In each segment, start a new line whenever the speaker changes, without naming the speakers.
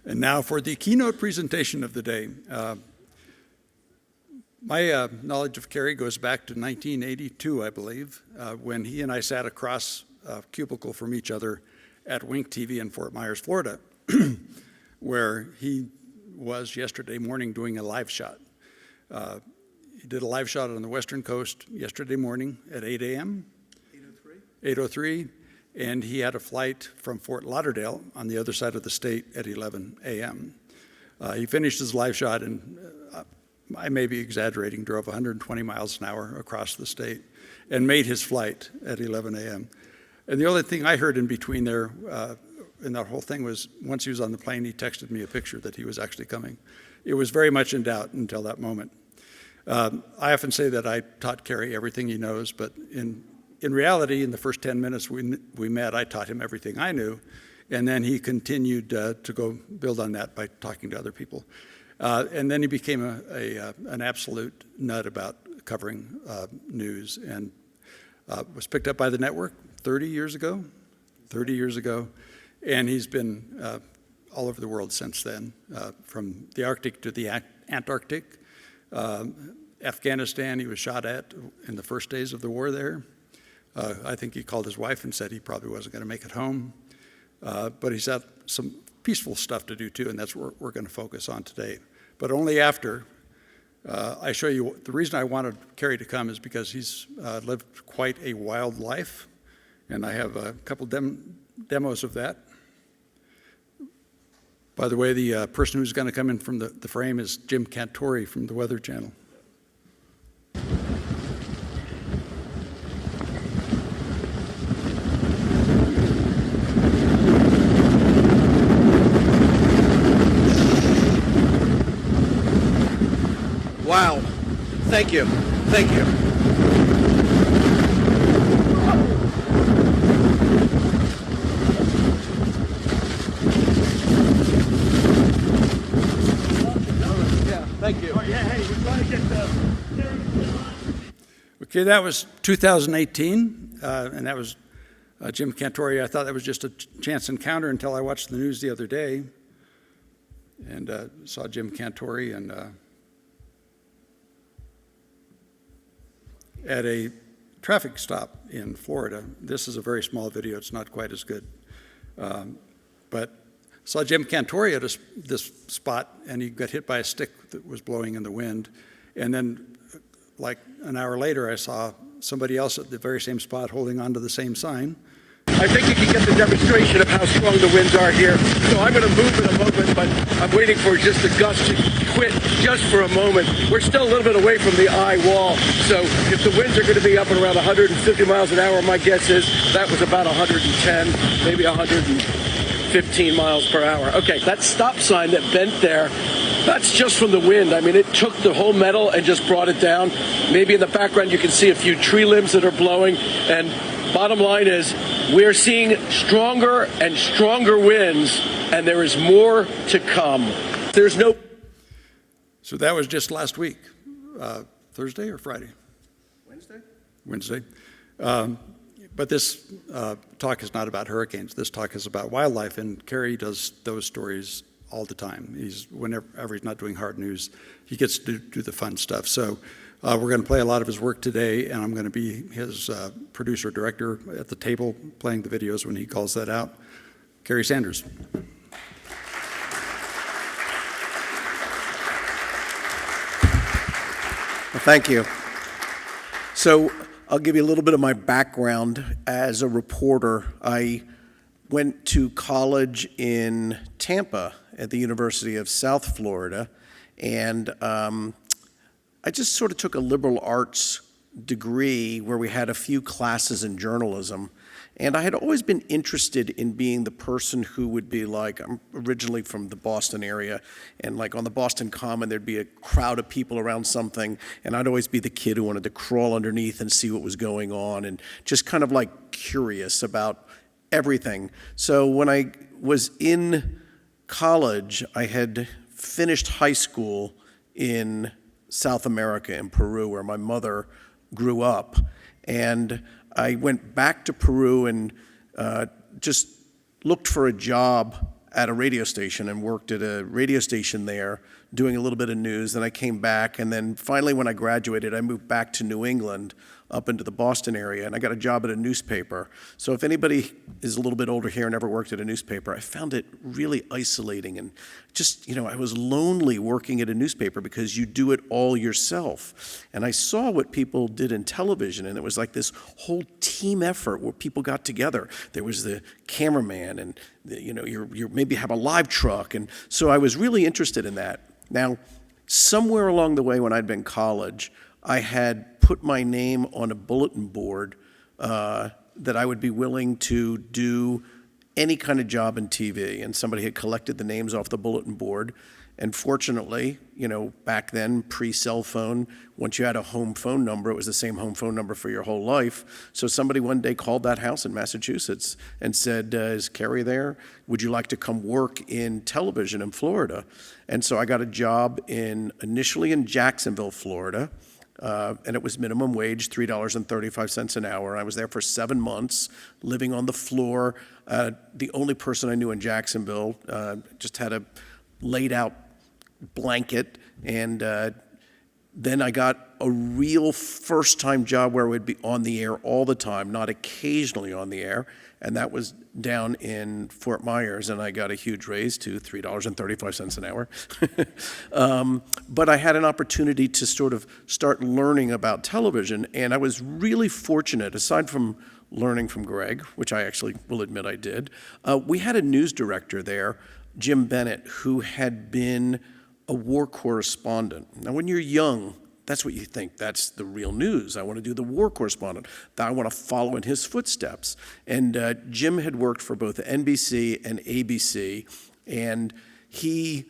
And now for the keynote presentation of the day. My knowledge of Kerry goes back to 1982, I believe, when he and I sat across a cubicle from each other at Wink TV in Fort Myers, Florida, where he was yesterday morning doing a live shot. He did a live shot on the Western Coast yesterday morning at 8 a.m. 8:03, and he had a flight from Fort Lauderdale on the other side of the state at 11 a.m. He finished his live shot and I may be exaggerating, drove 120 miles an hour across the state and made his flight at 11 a.m. And the only thing I heard in between there in that whole thing was once he was on the plane, he texted me a picture that he was actually coming. It was very much in doubt until that moment. I often say that I taught Kerry everything he knows, but in reality, in the first 10 minutes we met, I taught him everything I knew, and then he continued to go build on that by talking to other people. And then he became an absolute nut about covering news and was picked up by the network 30 years ago, and he's been all over the world since then, from the Arctic to the Antarctic. Afghanistan, he was shot at in the first days of the war there. I think he called his wife and said he probably wasn't going to make it home. But he's got some peaceful stuff to do too, and that's what we're going to focus on today. But only after I show you. The reason I wanted Kerry to come is because he's lived quite a wild life, and I have a couple demos of that. By the way, the person who's going to come in from the frame is Jim Cantori from the Weather Channel.
Wow. Thank you. Thank you. Yeah, thank you.
Yeah, hey, we're trying to get the...
Okay, that was 2018, and that was Jim Cantori. I thought that was just a chance encounter until I watched the news the other day and saw Jim Cantori and at a traffic stop in Florida. This is a very small video. It's not quite as good. But saw Jim Cantori at this spot, and he got hit by a stick that was blowing in the wind. And then, like an hour later, I saw somebody else at the very same spot holding onto the same sign.
I think you can get the demonstration of how strong the winds are here. So I'm going to move in a moment, but I'm waiting for just the gust to quit just for a moment. We're still a little bit away from the eye wall. So if the winds are going to be up at around 150 miles an hour, my guess is that was about 110, maybe 115 miles per hour. Okay, that stop sign that bent there, that's just from the wind. I mean, it took the whole metal and just brought it down. Maybe in the background you can see a few tree limbs that are blowing. And bottom line is, we're seeing stronger and stronger winds, and there is more to come. There's no...
So that was just last week, Thursday or Friday? Wednesday. But this talk is not about hurricanes. This talk is about wildlife, and Kerry does those stories all the time. Whenever he's not doing hard news, he gets to do the fun stuff. So we're going to play a lot of his work today, and I'm going to be his producer-director at the table playing the videos when he calls that out. Kerry Sanders.
Well, thank you. So I'll give you a little bit of my background as a reporter. I went to college in Tampa at the University of South Florida, and I just sort of took a liberal arts degree where we had a few classes in journalism. And I had always been interested in being the person who would be like, I'm originally from the Boston area, and like on the Boston Common, there'd be a crowd of people around something, and I'd always be the kid who wanted to crawl underneath and see what was going on, and just kind of like curious about everything. So when I was in college, I had finished high school in South America, in Peru, where my mother grew up, and I went back to Peru and just looked for a job at a radio station and worked at a radio station there doing a little bit of news. Then I came back, and then finally when I graduated, I moved back to New England up into the Boston area, and I got a job at a newspaper. So if anybody is a little bit older here and ever worked at a newspaper, I found it really isolating, and just, I was lonely working at a newspaper because you do it all yourself. And I saw what people did in television, and it was like this whole team effort where people got together. There was the cameraman, and you maybe have a live truck, and so I was really interested in that. Now, somewhere along the way when I'd been in college, I had put my name on a bulletin board that I would be willing to do any kind of job in TV, and somebody had collected the names off the bulletin board. And fortunately, back then, pre-cell phone, once you had a home phone number, it was the same home phone number for your whole life. So somebody one day called that house in Massachusetts and said, is Kerry there? Would you like to come work in television in Florida? And so I got a job initially in Jacksonville, Florida. And it was minimum wage, $3.35 an hour. I was there for 7 months, living on the floor. The only person I knew in Jacksonville, just had a laid out blanket. And then I got a real first-time job where I would be on the air all the time, not occasionally on the air. And that was down in Fort Myers, and I got a huge raise to $3.35 an hour. But I had an opportunity to sort of start learning about television, and I was really fortunate, aside from learning from Greg, which I actually will admit I did. We had a news director there, Jim Bennett, who had been a war correspondent. Now, when you're young, that's what you think. That's the real news. I want to do the war correspondent. I want to follow in his footsteps. And Jim had worked for both NBC and ABC, and he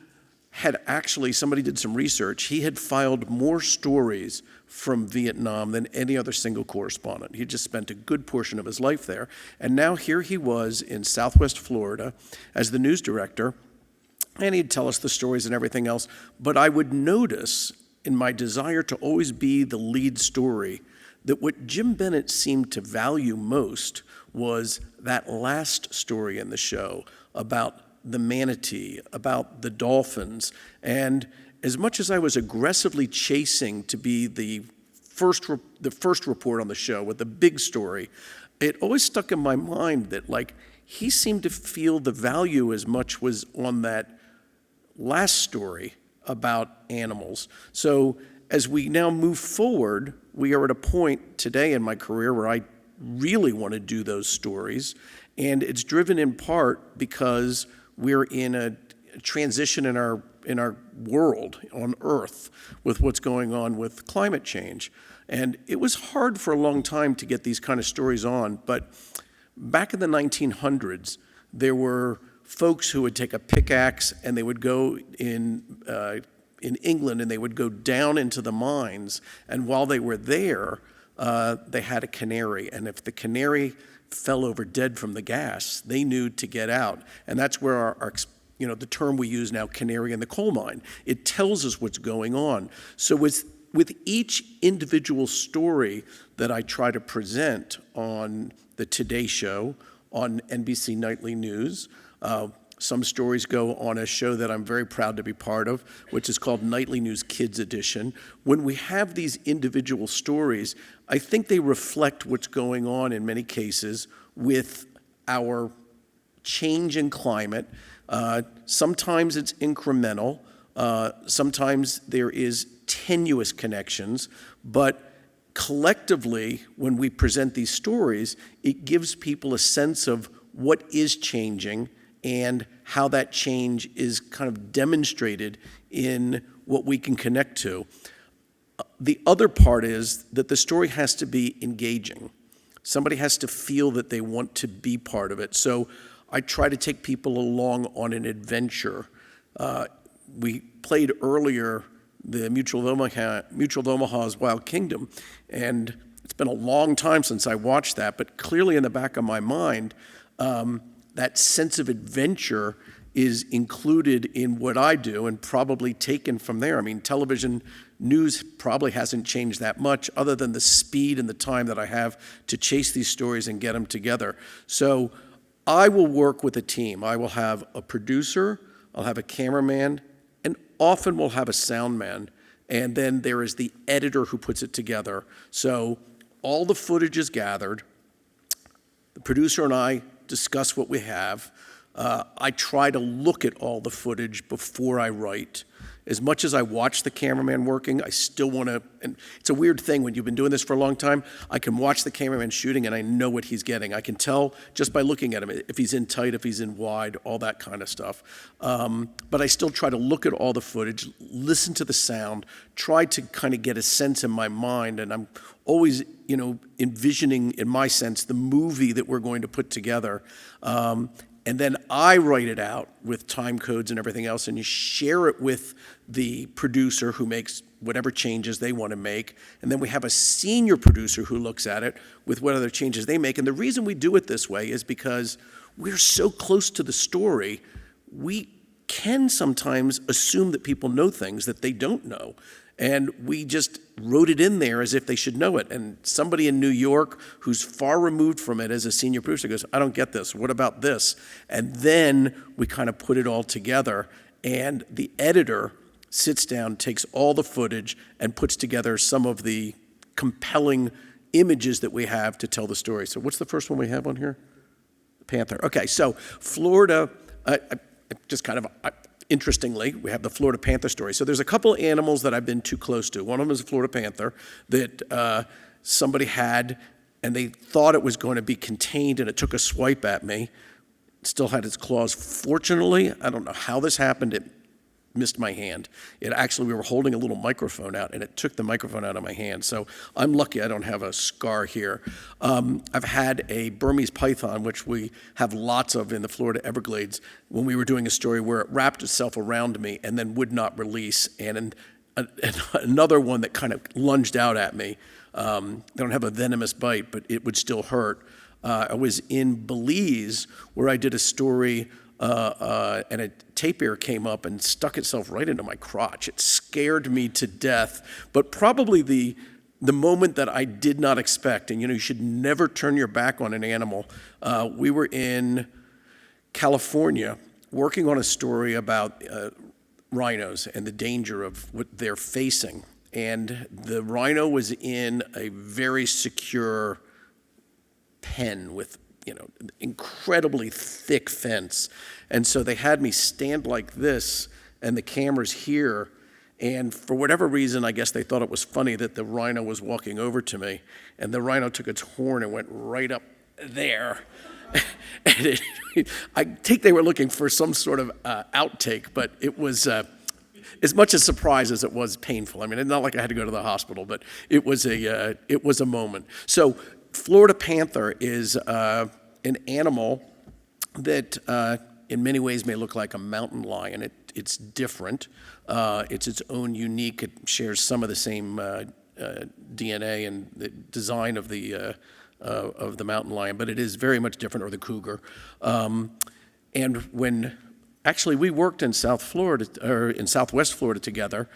had actually, somebody did some research, he had filed more stories from Vietnam than any other single correspondent. He just spent a good portion of his life there. And now here he was in Southwest Florida as the news director, and he'd tell us the stories and everything else. But I would notice, in my desire to always be the lead story, that what Jim Bennett seemed to value most was that last story in the show about the manatee, about the dolphins. And as much as I was aggressively chasing to be the first report on the show with the big story, it always stuck in my mind that he seemed to feel the value as much was on that last story about animals. So as we now move forward, we are at a point today in my career where I really want to do those stories. And it's driven in part because we're in a transition in our world on Earth with what's going on with climate change. And it was hard for a long time to get these kind of stories on, but back in the 1900s, there were folks who would take a pickaxe and they would go in England, and they would go down into the mines, and while they were there, they had a canary, and if the canary fell over dead from the gas, they knew to get out. And that's where our the term we use now, canary in the coal mine. It tells us what's going on. So with each individual story that I try to present on the Today Show, on NBC Nightly News, some stories go on a show that I'm very proud to be part of, which is called Nightly News Kids Edition. When we have these individual stories, I think they reflect what's going on in many cases with our change in climate. Sometimes it's incremental. Sometimes there is tenuous connections. But collectively, when we present these stories, it gives people a sense of what is changing and how that change is kind of demonstrated in what we can connect to. The other part is that the story has to be engaging. Somebody has to feel that they want to be part of it. So I try to take people along on an adventure. We played earlier the Mutual of Omaha's Wild Kingdom, and it's been a long time since I watched that, but clearly in the back of my mind, that sense of adventure is included in what I do and probably taken from there. I mean, television news probably hasn't changed that much other than the speed and the time that I have to chase these stories and get them together. So I will work with a team. I will have a producer, I'll have a cameraman, and often we'll have a sound man. And then there is the editor who puts it together. So all the footage is gathered. The producer and I discuss what we have. I try to look at all the footage before I write. As much as I watch the cameraman working, I still want to, and it's a weird thing when you've been doing this for a long time, I can watch the cameraman shooting and I know what he's getting. I can tell just by looking at him if he's in tight, if he's in wide, all that kind of stuff. But I still try to look at all the footage, listen to the sound, try to kind of get a sense in my mind, and I'm always, envisioning, in my sense, the movie that we're going to put together. And then I write it out with time codes and everything else, and you share it with the producer who makes whatever changes they want to make. And then we have a senior producer who looks at it with what other changes they make. And the reason we do it this way is because we're so close to the story, we can sometimes assume that people know things that they don't know. And we just wrote it in there as if they should know it. And somebody in New York who's far removed from it as a senior producer goes, I don't get this. What about this? And then we kind of put it all together. And the editor sits down, takes all the footage, and puts together some of the compelling images that we have to tell the story. So what's the first one we have on here? The panther. Okay, so Florida, just kind of... Interestingly, we have the Florida panther story. So there's a couple of animals that I've been too close to. One of them is a Florida panther that somebody had, and they thought it was going to be contained, and it took a swipe at me. It still had its claws. Fortunately, I don't know how this happened. It missed my hand. We were holding a little microphone out, and it took the microphone out of my hand. So I'm lucky I don't have a scar here. I've had a Burmese python, which we have lots of in the Florida Everglades, when we were doing a story where it wrapped itself around me and then would not release. And another one that kind of lunged out at me. They don't have a venomous bite, but it would still hurt. I was in Belize where I did a story and a tapir came up and stuck itself right into my crotch. It scared me to death, but probably the moment that I did not expect. And you should never turn your back on an animal. We were in California working on a story about rhinos and the danger of what they're facing. And the rhino was in a very secure pen with incredibly thick fence. And so they had me stand like this, and the camera's here. And for whatever reason, I guess they thought it was funny that the rhino was walking over to me. And the rhino took its horn and went right up there. And I think they were looking for some sort of outtake, but it was as much a surprise as it was painful. I mean, it's not like I had to go to the hospital, but it was a moment. So Florida panther is an animal that in many ways may look like a mountain lion. It's different. It's its own unique. It shares some of the same DNA and the design of the mountain lion, but it is very much different, or the cougar. And when actually we worked in South Florida or in Southwest Florida together,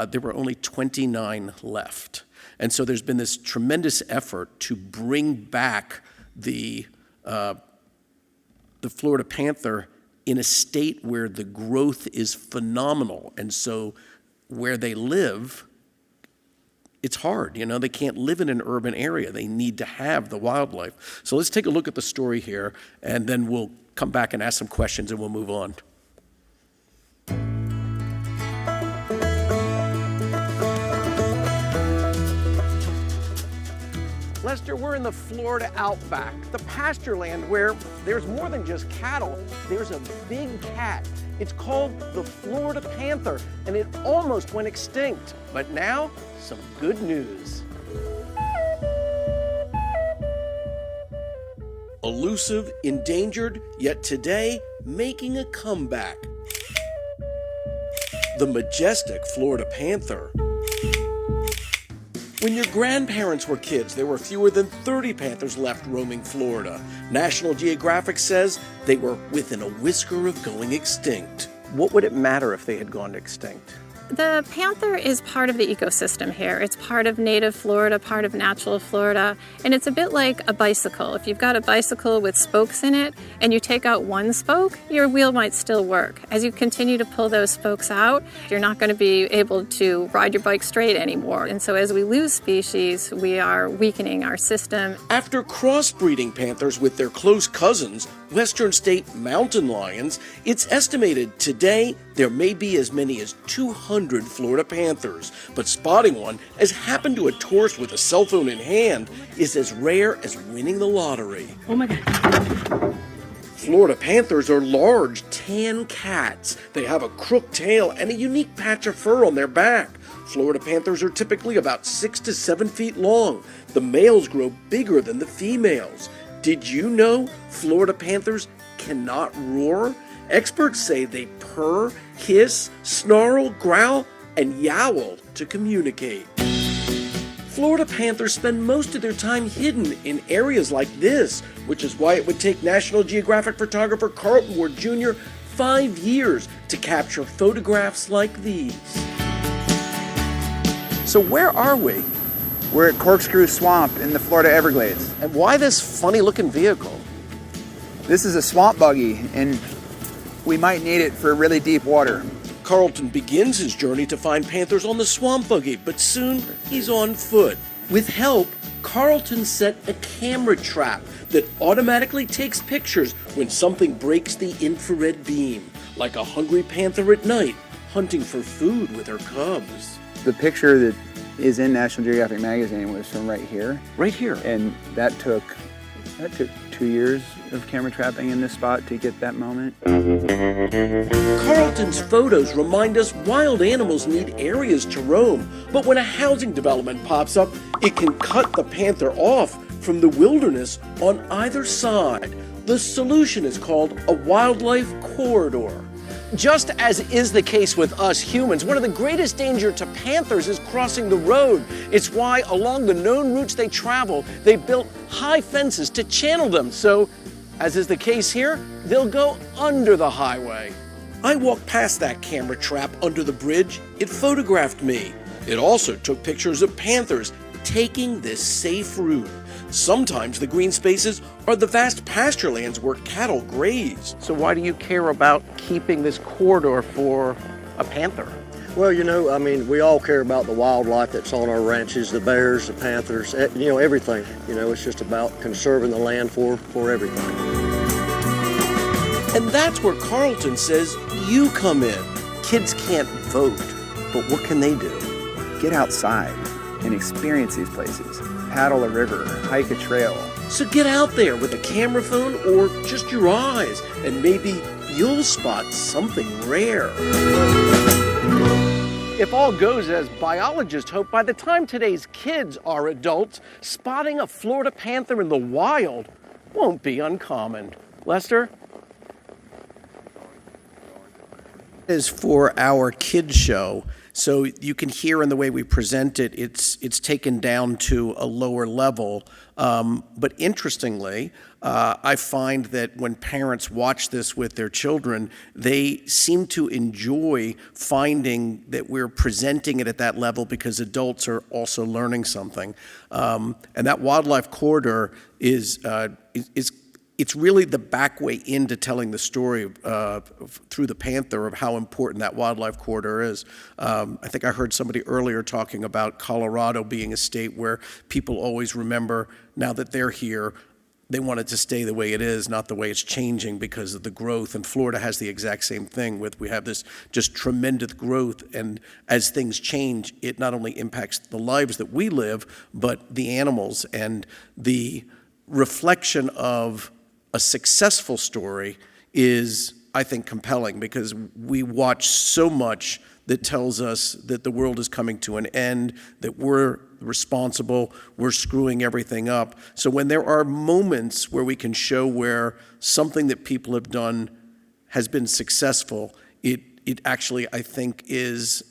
there were only 29 left. And so there's been this tremendous effort to bring back the Florida panther in a state where the growth is phenomenal. And so where they live, it's hard. They can't live in an urban area. They need to have the wildlife. So let's take a look at the story here, and then we'll come back and ask some questions, and we'll move on. Lester, we're in the Florida outback, the pasture land where there's more than just cattle. There's a big cat. It's called the Florida panther, and it almost went extinct. But now, some good news. Elusive, endangered, yet today making a comeback. The majestic Florida panther. When your grandparents were kids, there were fewer than 30 panthers left roaming Florida. National Geographic says they were within a whisker of going extinct. What would it matter if they had gone extinct?
The panther is part of the ecosystem here. It's part of native Florida, part of natural Florida, and it's a bit like a bicycle. If you've got a bicycle with spokes in it and you take out one spoke, your wheel might still work. As you continue to pull those spokes out, you're not going to be able to ride your bike straight anymore. And so as we lose species, we are weakening our system.
After crossbreeding panthers with their close cousins, western state mountain lions, it's estimated today there may be as many as 200 Florida panthers. But spotting one, as happened to a tourist with a cell phone in hand, is as rare as winning the lottery.
Oh my God.
Florida panthers are large, tan cats. They have a crooked tail and a unique patch of fur on their back. Florida panthers are typically about 6 to 7 feet long. The males grow bigger than the females. Did you know Florida panthers cannot roar? Experts say they purr, hiss, snarl, growl, and yowl to communicate. Florida panthers spend most of their time hidden in areas like this, which is why it would take National Geographic photographer Carlton Ward Jr. 5 years to capture photographs like these. So where are we?
We're at Corkscrew Swamp in the Florida Everglades.
And why this funny-looking vehicle?
This is a swamp buggy, and we might need it for really deep water.
Carlton begins his journey to find panthers on the swamp buggy, but soon he's on foot. With help, Carlton set a camera trap that automatically takes pictures when something breaks the infrared beam, like a hungry panther at night hunting for food with her cubs.
The picture that is in National Geographic magazine was from right here.
Right here.
And that took 2 years of camera trapping in this spot to get that moment.
Carlton's photos remind us wild animals need areas to roam, but when a housing development pops up, it can cut the panther off from the wilderness on either side. The solution is called a wildlife corridor. Just as is the case with us humans, one of the greatest danger to panthers is crossing the road. It's why along the known routes they travel, they built high fences to channel them. So, as is the case here, they'll go under the highway. I walked past that camera trap under the bridge. It photographed me. It also took pictures of panthers taking this safe route. Sometimes the green spaces are the vast pasture lands where cattle graze. So why do you care about keeping this corridor for a panther?
Well, we all care about the wildlife that's on our ranches, the bears, the panthers, everything. It's just about conserving the land for everything.
And that's where Carlton says you come in. Kids can't vote, but what can they do?
Get outside and experience these places. Paddle a river, hike a trail.
So get out there with a camera phone or just your eyes, and maybe you'll spot something rare. If all goes as biologists hope, by the time today's kids are adults, spotting a Florida panther in the wild won't be uncommon. Lester? Is for our kids show. So you can hear in the way we present it, it's taken down to a lower level. But interestingly, I find that when parents watch this with their children, they seem to enjoy finding that we're presenting it at that level because adults are also learning something. And that wildlife corridor is it's really the back way into telling the story through the panther of how important that wildlife corridor is. I think I heard somebody earlier talking about Colorado being a state where people always remember, now that they're here, they want it to stay the way it is, not the way it's changing because of the growth. And Florida has the exact same thing we have this just tremendous growth. And as things change, it not only impacts the lives that we live, but the animals. And the reflection of a successful story is, I think, compelling because we watch so much that tells us that the world is coming to an end, that we're responsible, we're screwing everything up. So when there are moments where we can show where something that people have done has been successful, it actually, I think, it's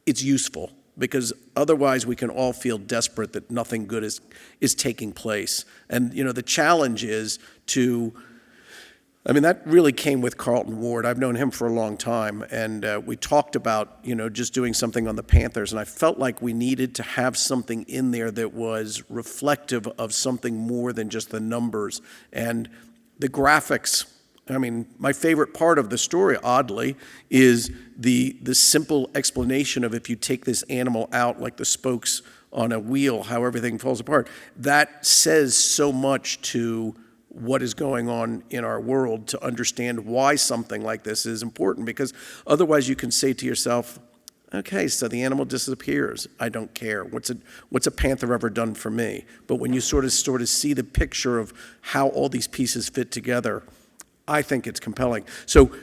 useful. Because otherwise we can all feel desperate that nothing good is taking place. And the challenge is to I mean, that really came with Carlton Ward. I've known him for a long time, and we talked about, just doing something on the Panthers, and I felt like we needed to have something in there that was reflective of something more than just the numbers. And the graphics, I mean, my favorite part of the story, oddly, is the simple explanation of if you take this animal out, like the spokes on a wheel, how everything falls apart. That says so much to what is going on in our world, to understand why something like this is important, because otherwise you can say to yourself, okay, so the animal disappears. I don't care. What's a panther ever done for me? But when you sort of see the picture of how all these pieces fit together, I think it's compelling. So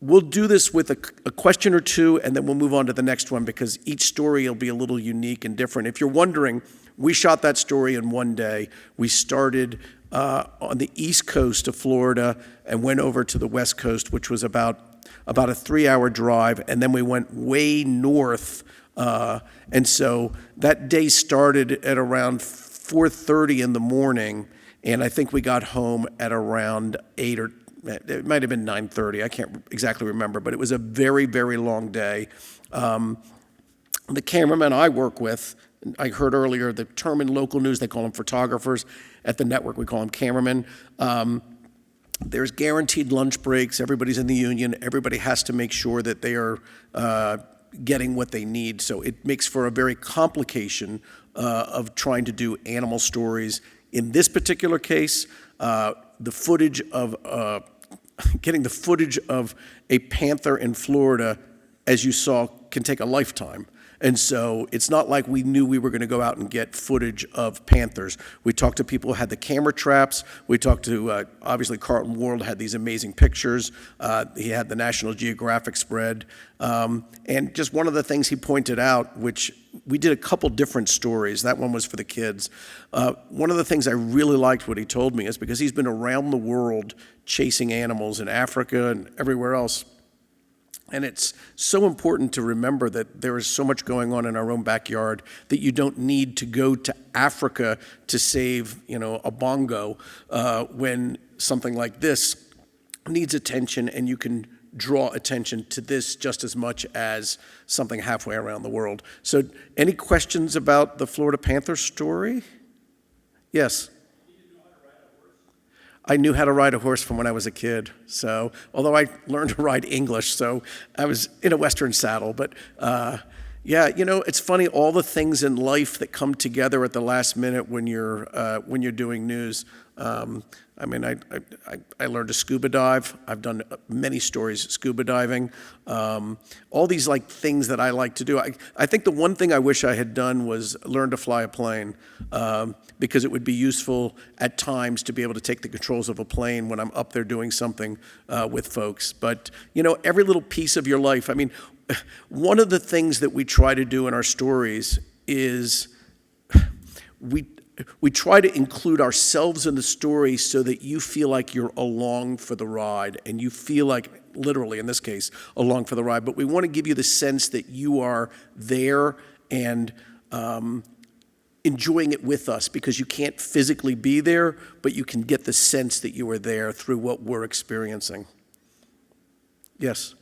we'll do this with a question or two, and then we'll move on to the next one, because each story will be a little unique and different. If you're wondering, we shot that story in one day. We started on the east coast of Florida and went over to the west coast, which was about a 3-hour drive, and then we went way north. And so that day started at around 4:30 in the morning, and I think we got home at around 8 or it might have been 9:30. I can't exactly remember, but it was a very, very long day. The cameramen I work with, I heard earlier the term in local news, they call them photographers. At the network, we call them cameramen. There's guaranteed lunch breaks. Everybody's in the union. Everybody has to make sure that they are getting what they need. So it makes for a very complication of trying to do animal stories. In this particular case, the footage of getting the footage of a panther in Florida, as you saw, can take a lifetime. And so it's not like we knew we were going to go out and get footage of panthers. We talked to people who had the camera traps. We talked to, obviously, Carlton Ward had these amazing pictures. He had the National Geographic spread. And just one of the things he pointed out, which we did a couple different stories. That one was for the kids. One of the things I really liked what he told me is because he's been around the world chasing animals in Africa and everywhere else. And it's so important to remember that there is so much going on in our own backyard that you don't need to go to Africa to save, a bongo when something like this needs attention, and you can draw attention to this just as much as something halfway around the world. So any questions about the Florida Panther story? Yes. I knew how to ride a horse from when I was a kid. So, although I learned to ride English, so I was in a Western saddle. But yeah, it's funny, all the things in life that come together at the last minute when you're doing news. I learned to scuba dive. I've done many stories scuba diving. All these things that I like to do. I think the one thing I wish I had done was learn to fly a plane, because it would be useful at times to be able to take the controls of a plane when I'm up there doing something with folks. But every little piece of your life. I mean, one of the things that we try to do in our stories is we try to include ourselves in the story so that you feel like you're along for the ride, and you feel like, literally in this case, along for the ride. But we want to give you the sense that you are there and enjoying it with us, because you can't physically be there, but you can get the sense that you are there through what we're experiencing. Yes?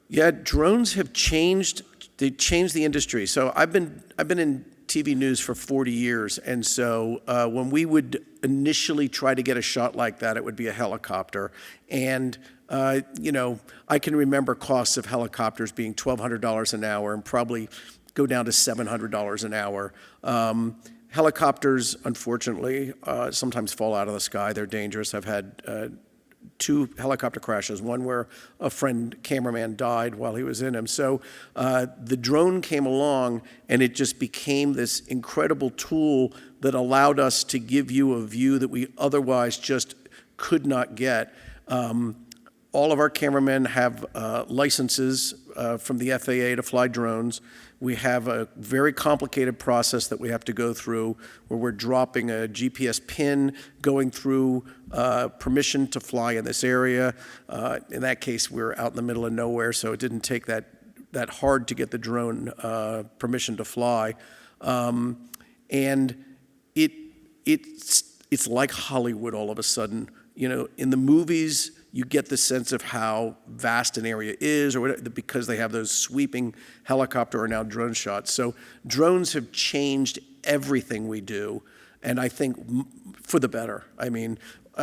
Yeah, drones have changed. They changed the industry. So I've been in TV news for 40 years, and so when we would initially try to get a shot like that, it would be a helicopter. And I can remember costs of helicopters being $1,200 an hour and probably go down to $700 an hour. Helicopters, unfortunately, sometimes fall out of the sky. They're dangerous. I've had 2 helicopter crashes, one where a friend cameraman died while he was in them. So the drone came along, and it just became this incredible tool that allowed us to give you a view that we otherwise just could not get. All of our cameramen have licenses from the FAA to fly drones. We have a very complicated process that we have to go through, where we're dropping a GPS pin, going through permission to fly in this area. In that case, we're out in the middle of nowhere, so it didn't take that hard to get the drone permission to fly. And it's like Hollywood all of a sudden. You know, in the movies, you get the sense of how vast an area is, or whatever, because they have those sweeping helicopter or now drone shots. So drones have changed everything we do, and I think for the better. I mean,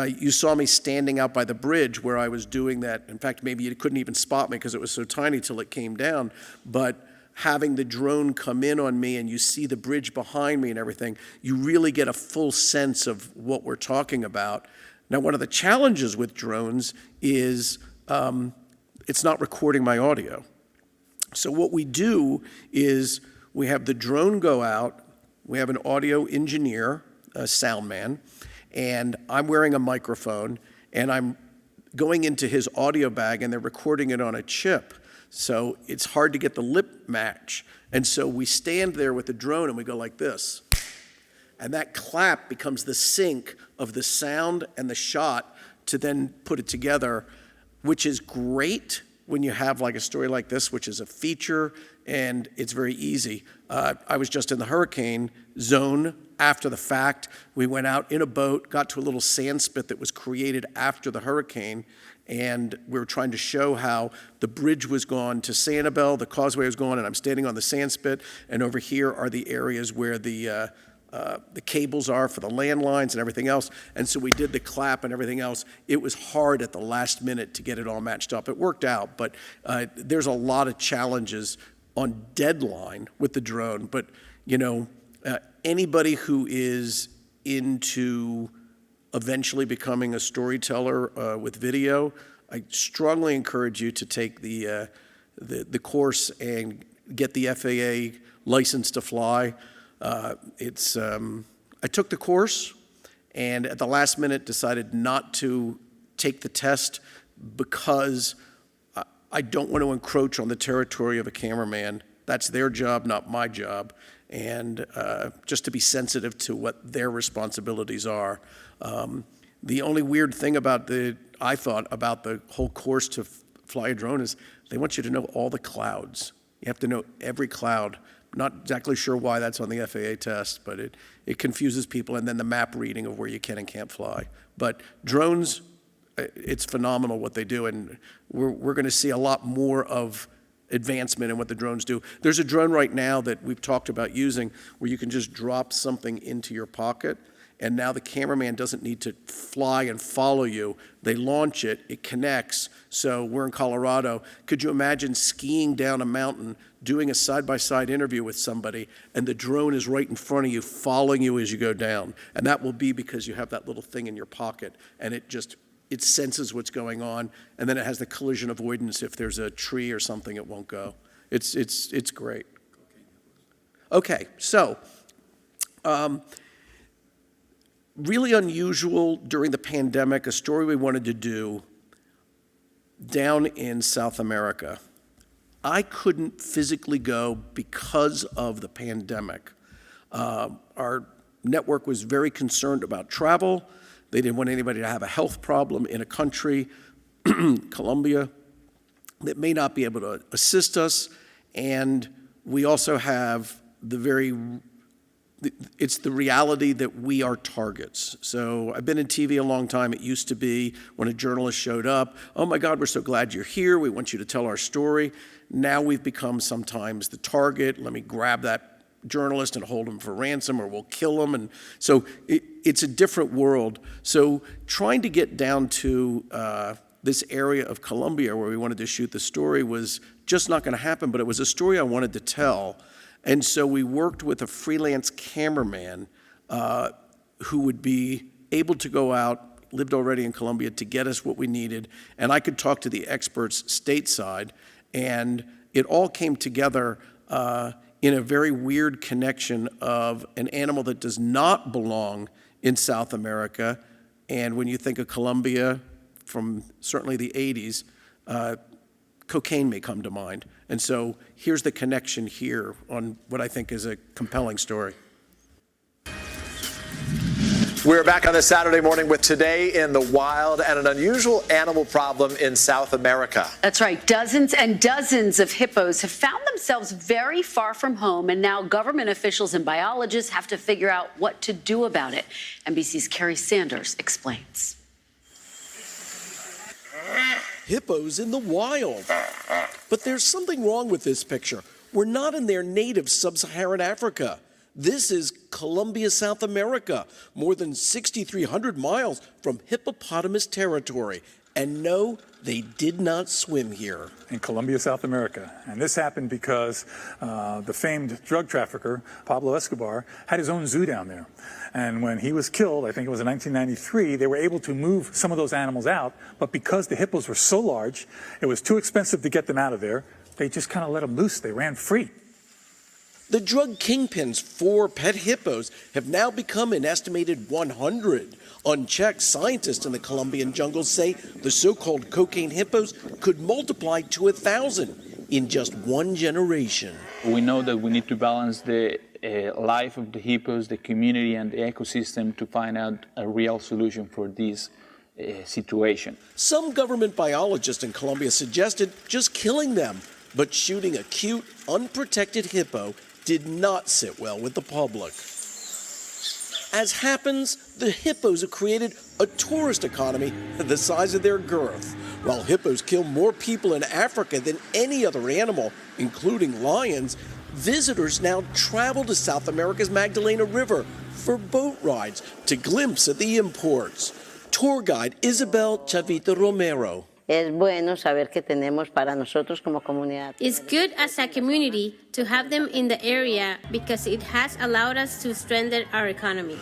you saw me standing out by the bridge where I was doing that. In fact, maybe you couldn't even spot me because it was so tiny till it came down. But having the drone come in on me and you see the bridge behind me and everything, you really get a full sense of what we're talking about. Now, one of the challenges with drones is it's not recording my audio. So what we do is we have the drone go out, we have an audio engineer, a sound man, and I'm wearing a microphone, and I'm going into his audio bag, and they're recording it on a chip. So it's hard to get the lip match. And so we stand there with the drone, and we go like this. And that clap becomes the sync of the sound and the shot to then put it together, which is great when you have like a story like this, which is a feature, and it's very easy. I was just in the hurricane zone after the fact. We went out in a boat, got to a little sand spit that was created after the hurricane, and we were trying to show how the bridge was gone to Sanibel, the causeway was gone, and I'm standing on the sand spit, and over here are the areas where the cables are for the landlines and everything else. And so we did the clap and everything else. It was hard at the last minute to get it all matched up. It worked out, but there's a lot of challenges on deadline with the drone. But, you know, anybody who is into eventually becoming a storyteller with video, I strongly encourage you to take the course and get the FAA license to fly. I took the course, and at the last minute decided not to take the test because I don't want to encroach on the territory of a cameraman. That's their job, not my job, and just to be sensitive to what their responsibilities are. The only weird thing I thought about the whole course to fly a drone is they want you to know all the clouds. You have to know every cloud. Not exactly sure why that's on the FAA test, but it confuses people, and then the map reading of where you can and can't fly. But drones, it's phenomenal what they do, and we're going to see a lot more of advancement in what the drones do. There's a drone right now that we've talked about using where you can just drop something into your pocket, and now the cameraman doesn't need to fly and follow you. They launch it, it connects. So we're in Colorado. Could you imagine skiing down a mountain, doing a side-by-side interview with somebody, and the drone is right in front of you, following you as you go down? And that will be because you have that little thing in your pocket, and it senses what's going on, and then it has the collision avoidance. If there's a tree or something, it won't go. It's great. Okay, so really unusual during the pandemic, a story we wanted to do down in South America. I couldn't physically go because of the pandemic. Our network was very concerned about travel. They didn't want anybody to have a health problem in a country, Colombia, that may not be able to assist us. And we also have it's the reality that we are targets. So I've been in TV a long time. It used to be when a journalist showed up, oh my God, we're so glad you're here. We want you to tell our story. Now we've become sometimes the target. Let me grab that journalist and hold him for ransom, or we'll kill him. And so it's a different world. So trying to get down to this area of Colombia where we wanted to shoot the story was just not going to happen, but it was a story I wanted to tell. And so we worked with a freelance cameraman who would be able to go out, lived already in Colombia, to get us what we needed. And I could talk to the experts stateside. And it all came together in a very weird connection of an animal that does not belong in South America. And when you think of Colombia from certainly the 80s, cocaine may come to mind. And so here's the connection here on what I think is a compelling story.
We're back on this Saturday morning with Today in the Wild and an unusual animal problem in South America.
That's right. Dozens and dozens of hippos have found themselves very far from home, and now government officials and biologists have to figure out what to do about it. NBC's Kerry explains.
Hippos in the wild. But there's something wrong with this picture. We're not in their native sub-Saharan Africa. This is Colombia, South America, more than 6,300 miles from hippopotamus territory. And no, they did not swim here.
In Colombia, South America. And this happened because the famed drug trafficker, Pablo Escobar, had his own zoo down there. And when he was killed, I think it was in 1993, they were able to move some of those animals out. But because the hippos were so large, it was too expensive to get them out of there. They just kind of let them loose. They ran free.
The drug kingpin's 4 pet hippos have now become an estimated 100. Unchecked, scientists in the Colombian jungles say the so-called cocaine hippos could multiply to 1,000 in just one generation.
We know that we need to balance the life of the hippos, the community, and the ecosystem to find out a real solution for this situation.
Some government biologists in Colombia suggested just killing them, but shooting a cute, unprotected hippo did not sit well with the public. As happens, the hippos have created a tourist economy the size of their girth. While hippos kill more people in Africa than any other animal, including lions, visitors now travel to South America's Magdalena River for boat rides to glimpse at the imports. Tour guide Isabel Chavita Romero.
Es bueno saber que tenemos para nosotros como comunidad.
It's good as a community to have them in the area because it has allowed us to strengthen our economy.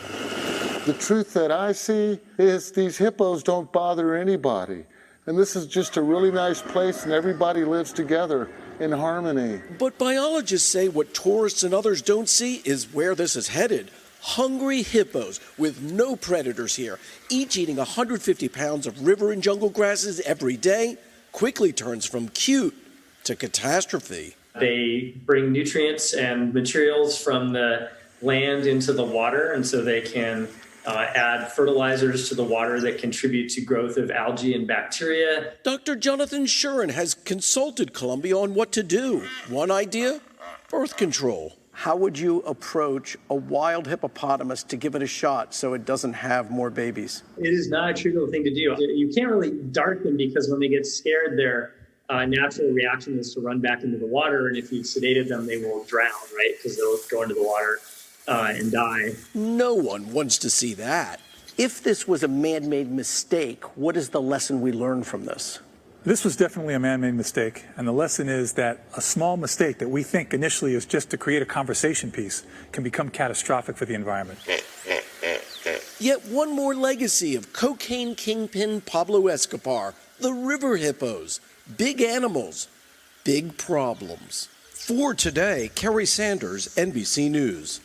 The truth that I see is these hippos don't bother anybody. And this is just a really nice place and everybody lives together in harmony.
But biologists say what tourists and others don't see is where this is headed. Hungry hippos with no predators here, each eating 150 pounds of river and jungle grasses every day, quickly turns from cute to catastrophe.
They bring nutrients and materials from the land into the water, and so they can add fertilizers to the water that contribute to growth of algae and bacteria.
Dr. Jonathan Shuren has consulted Colombia on what to do. One idea? Birth control. How would you approach a wild hippopotamus to give it a shot so it doesn't have more babies?
It is not a trivial thing to do. You can't really dart them because when they get scared, their natural reaction is to run back into the water. And if you've sedated them, they will drown, right? Because they'll go into the water and die.
No one wants to see that. If this was a man-made mistake, what is the lesson we learn from this?
This was definitely a man-made mistake, and the lesson is that a small mistake that we think initially is just to create a conversation piece can become catastrophic for the environment.
Yet one more legacy of cocaine kingpin Pablo Escobar, the river hippos. Big animals, big problems. For Today, Kerry, NBC News.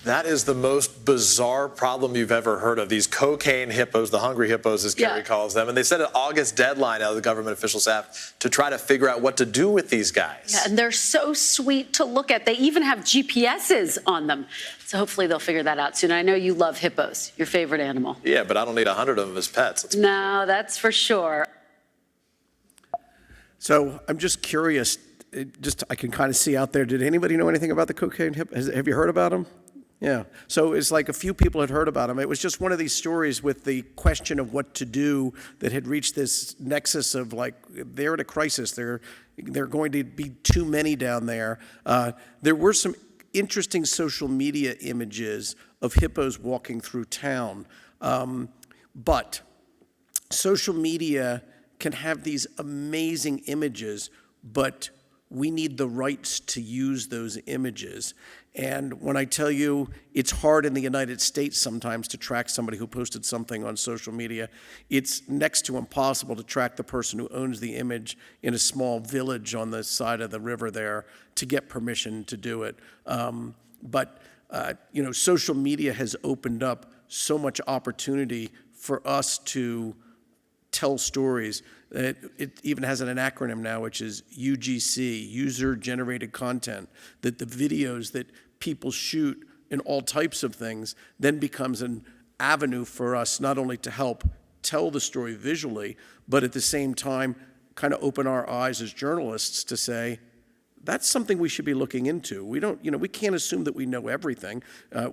That is the most bizarre problem you've ever heard of. These cocaine hippos, the hungry hippos, as Kerry calls them. And they set an August deadline out of the government officials have to try to figure out what to do with these guys.
Yeah, and they're so sweet to look at. They even have GPSs on them. So hopefully they'll figure that out soon. I know you love hippos, your favorite animal.
Yeah, but I don't need 100 of them as pets.
No, that's for sure.
So I'm just curious, I can kind of see out there, did anybody know anything about the cocaine hippo? Have you heard about them? Yeah, so it's like a few people had heard about them. It was just one of these stories with the question of what to do that had reached this nexus of like, they're at a crisis. They're going to be too many down there. There were some interesting social media images of hippos walking through town. But social media can have these amazing images, but we need the rights to use those images. And when I tell you it's hard in the United States sometimes to track somebody who posted something on social media, it's next to impossible to track the person who owns the image in a small village on the side of the river there to get permission to do it. But social media has opened up so much opportunity for us to tell stories. It even has an acronym now, which is UGC, user-generated content, that the videos that people shoot in all types of things then becomes an avenue for us not only to help tell the story visually, but at the same time kind of open our eyes as journalists to say, that's something we should be looking into. We don't, we can't assume that we know everything.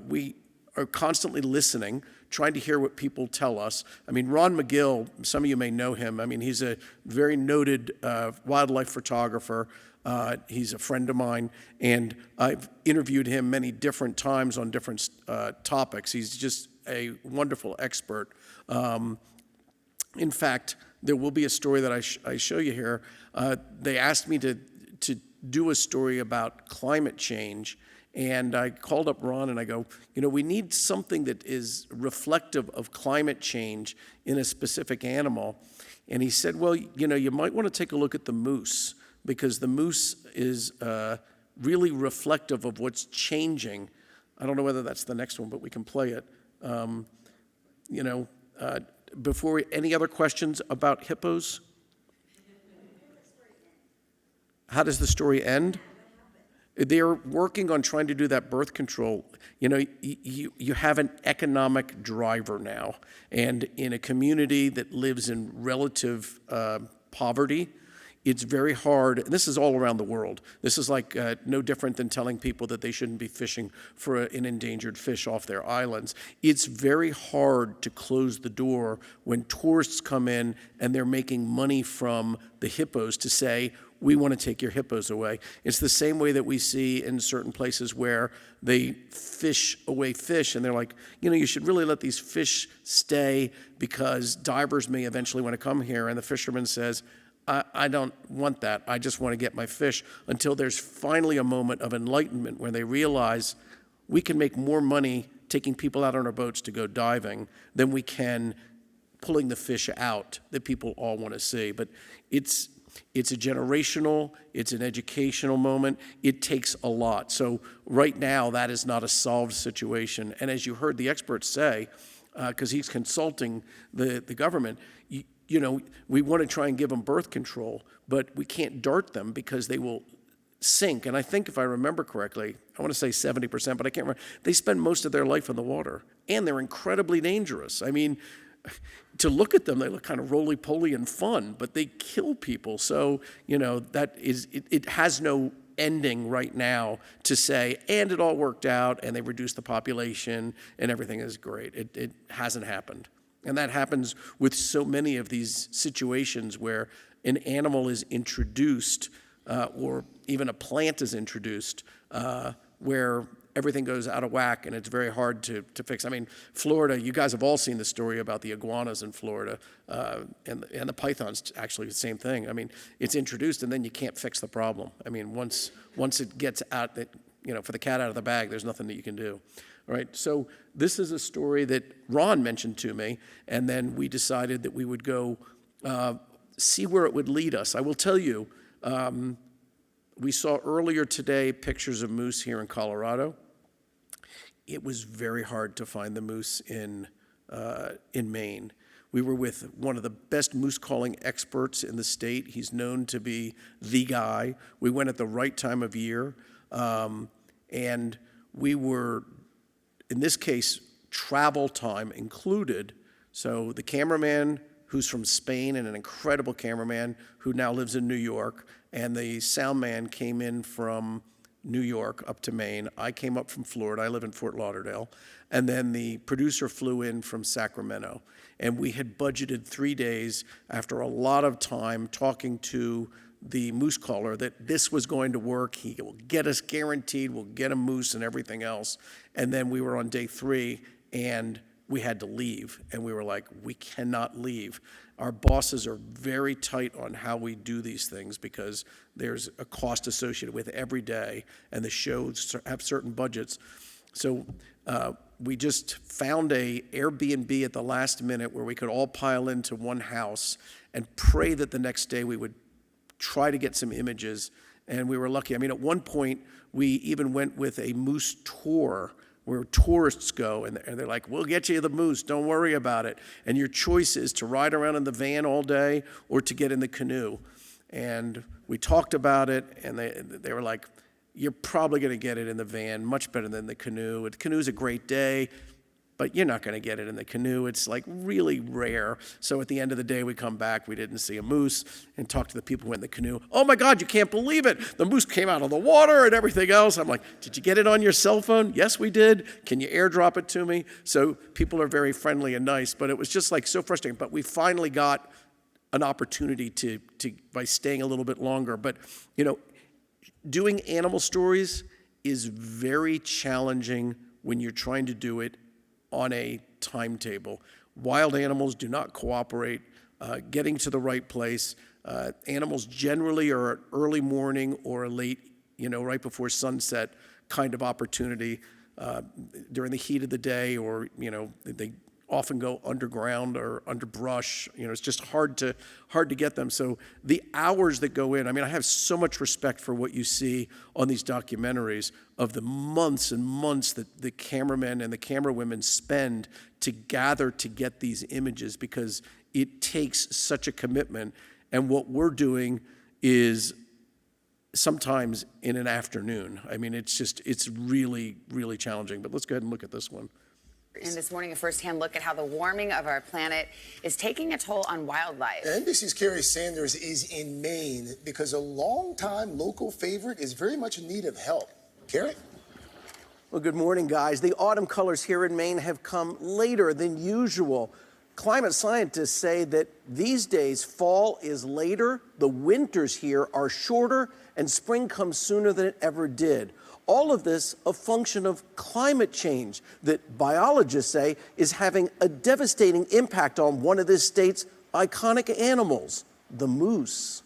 We are constantly listening, trying to hear what people tell us. I mean, Ron McGill, some of you may know him. I mean, he's a very noted wildlife photographer. He's a friend of mine, and I've interviewed him many different times on different topics. He's just a wonderful expert. In fact, there will be a story that I show you here. They asked me to do a story about climate change, and I called up Ron and I go, we need something that is reflective of climate change in a specific animal. And he said, well, you might want to take a look at the moose, because the moose is really reflective of what's changing. I don't know whether that's the next one, but we can play it. Any other questions about hippos? How does the story end? They're working on trying to do that birth control. You have an economic driver now, and in a community that lives in relative poverty, it's very hard. This is all around the world. This is like no different than telling people that they shouldn't be fishing for an endangered fish off their islands. It's very hard to close the door when tourists come in and they're making money from the hippos to say, we want to take your hippos away. It's the same way that we see in certain places where they fish away fish, and they're like, you should really let these fish stay because divers may eventually want to come here. And the fisherman says, I don't want that. I just want to get my fish, until there's finally a moment of enlightenment where they realize we can make more money taking people out on our boats to go diving than we can pulling the fish out that people all want to see. But it's a generational, it's an educational moment. It takes a lot. So right now, that is not a solved situation. And as you heard the experts say, because he's consulting the government, we want to try and give them birth control, but we can't dart them because they will sink. And I think, if I remember correctly, I want to say 70%, but I can't remember. They spend most of their life in the water, and they're incredibly dangerous. I mean, to look at them, they look kind of roly-poly and fun, but they kill people. So, that is, it has no ending right now to say, and it all worked out, and they reduced the population, and everything is great. It hasn't happened. And that happens with so many of these situations where an animal is introduced, or even a plant is introduced, where everything goes out of whack and it's very hard to fix. I mean, Florida, you guys have all seen the story about the iguanas in Florida, and the pythons, actually the same thing. I mean, it's introduced and then you can't fix the problem. I mean, once it gets out, for the cat out of the bag, there's nothing that you can do. Right, so this is a story that Ron mentioned to me, and then we decided that we would go see where it would lead us. I will tell you, we saw earlier today pictures of moose here in Colorado. It was very hard to find the moose in Maine. We were with one of the best moose calling experts in the state. He's known to be the guy. We went at the right time of year, and we were, in this case, travel time included. So the cameraman, who's from Spain and an incredible cameraman who now lives in New York, and the sound man came in from New York up to Maine. I came up from Florida. I live in Fort Lauderdale. And then the producer flew in from Sacramento. And we had budgeted 3 days after a lot of time talking to the moose caller that this was going to work. He will get us guaranteed, we'll get a moose and everything else. And then we were on day 3 and we had to leave. And we were like, we cannot leave. Our bosses are very tight on how we do these things because there's a cost associated with every day, and the shows have certain budgets. So we just found a Airbnb at the last minute where we could all pile into one house and pray that the next day we would try to get some images, and we were lucky. I mean, at one point, we even went with a moose tour where tourists go, and they're like, we'll get you the moose, don't worry about it. And your choice is to ride around in the van all day or to get in the canoe. And we talked about it, and they were like, you're probably gonna get it in the van, much better than the canoe. The canoe's a great day. but you're not going to get it in the canoe. It's like really rare. So at the end of the day, we come back, we didn't see a moose, and talk to the people who went in the canoe. Oh my God, you can't believe it. The moose came out of the water and everything else. I'm like, did you get it on your cell phone? Yes, we did. Can you airdrop it to me? So people are very friendly and nice, but it was just like so frustrating. But we finally got an opportunity to by staying a little bit longer. But, you know, doing animal stories is very challenging when you're trying to do it on a timetable. Wild animals do not cooperate. Getting to the right place. Animals generally are an early morning or a late, right before sunset kind of opportunity during the heat of the day, or, they often go underground or under brush. It's just hard to get them. So the hours that go in, I have so much respect for what you see on these documentaries of the months and months that the cameramen and the camerawomen spend to gather to get these images, because it takes such a commitment. And what we're doing is sometimes in an afternoon. It's really, really challenging. But let's go ahead and look at this one.
And this morning, a firsthand look at how the warming of our planet is taking a toll on wildlife.
NBC's Kerry Sanders is in Maine because a longtime local favorite is very much in need of help. Kerry?
Well, good morning, guys. The autumn colors here in Maine have come later than usual. Climate scientists say that these days fall is later, the winters here are shorter, and spring comes sooner than it ever did. All of this a function of climate change that biologists say is having a devastating impact on one of this state's iconic animals, the moose.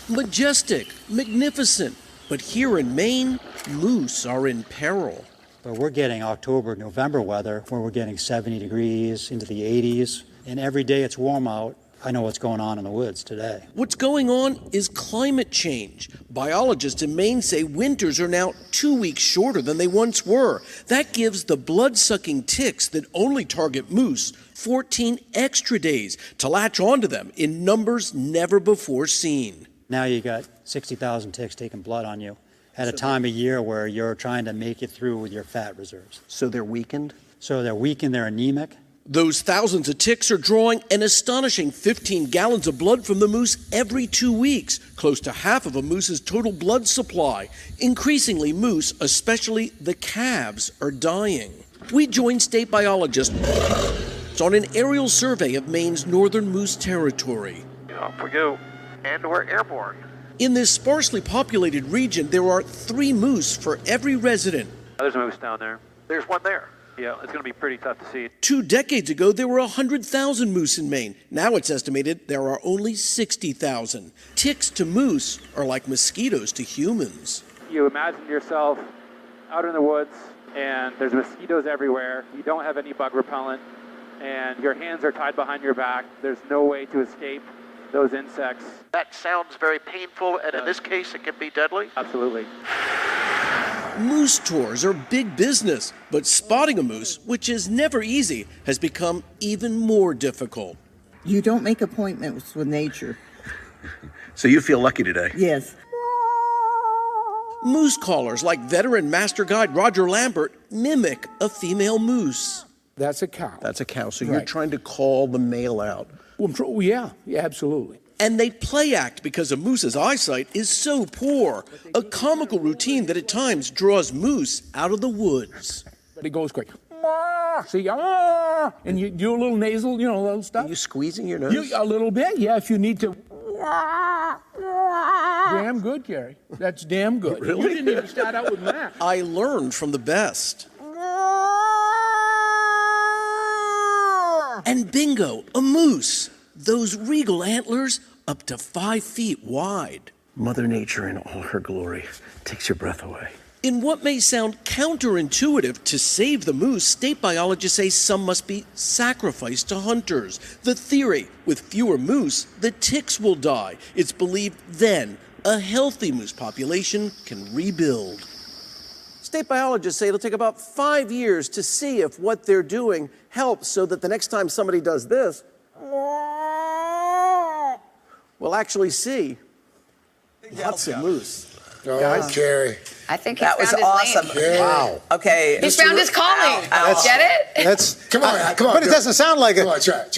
Majestic, magnificent, but here in Maine, moose are in peril.
But we're getting October, November weather where we're getting 70 degrees into the 80s, and every day it's warm out. I know what's going on in the woods today.
What's going on is climate change. Biologists in Maine say winters are now 2 weeks shorter than they once were. That gives the blood-sucking ticks that only target moose 14 extra days to latch onto them in numbers never before seen.
Now you got 60,000 ticks taking blood on you at a time of year where you're trying to make it through with your fat reserves.
So they're weakened?
So they're weakened, they're anemic.
Those thousands of ticks are drawing an astonishing 15 gallons of blood from the moose every 2 weeks, close to half of a moose's total blood supply. Increasingly, moose, especially the calves, are dying. We joined state biologists on an aerial survey of Maine's northern moose territory.
Off we go, and we're airborne.
In this sparsely populated region, there are 3 moose for every resident.
There's a moose down there. There's one there. Yeah, it's going to be pretty tough to see.
2 decades ago, there were 100,000 moose in Maine. Now it's estimated there are only 60,000. Ticks to moose are like mosquitoes to humans.
You imagine yourself out in the woods, and there's mosquitoes everywhere. You don't have any bug repellent, and your hands are tied behind your back. There's no way to escape those insects.
That sounds very painful, and in this case, it can be deadly.
Absolutely.
Moose tours are big business, but spotting a moose, which is never easy, has become even more difficult.
You don't make appointments with nature.
So you feel lucky today?
Yes.
Moose callers like veteran master guide Roger Lambert mimic a female moose.
That's a cow.
That's a cow. So you're trying to call the male out.
Well, yeah, absolutely.
And they play act because a moose's eyesight is so poor. A comical routine that at times draws moose out of the woods.
But it goes quick. See, and you do a little nasal, little stuff.
Are you squeezing your nose?
A little bit, yeah, if you need to. Damn good, Kerry. That's damn good.
Really?
You didn't even start out with that.
I learned from the best. And bingo, a moose. Those regal antlers up to 5 feet wide. Mother Nature in all her glory takes your breath away. In what may sound counterintuitive, to save the moose, state biologists say some must be sacrificed to hunters. The theory, with fewer moose, the ticks will die. It's believed then a healthy moose population can rebuild. State biologists say it'll take about 5 years to see if what they're doing helps, so that the next time somebody does this, we'll actually see lots of moose.
All right, Kerry.
I think he
That was
found his
awesome.
lane.
Wow. Okay.
He's found his calling. Get it?
That's
Come on, come on.
But it doesn't sound like
Come
a.
on, try it.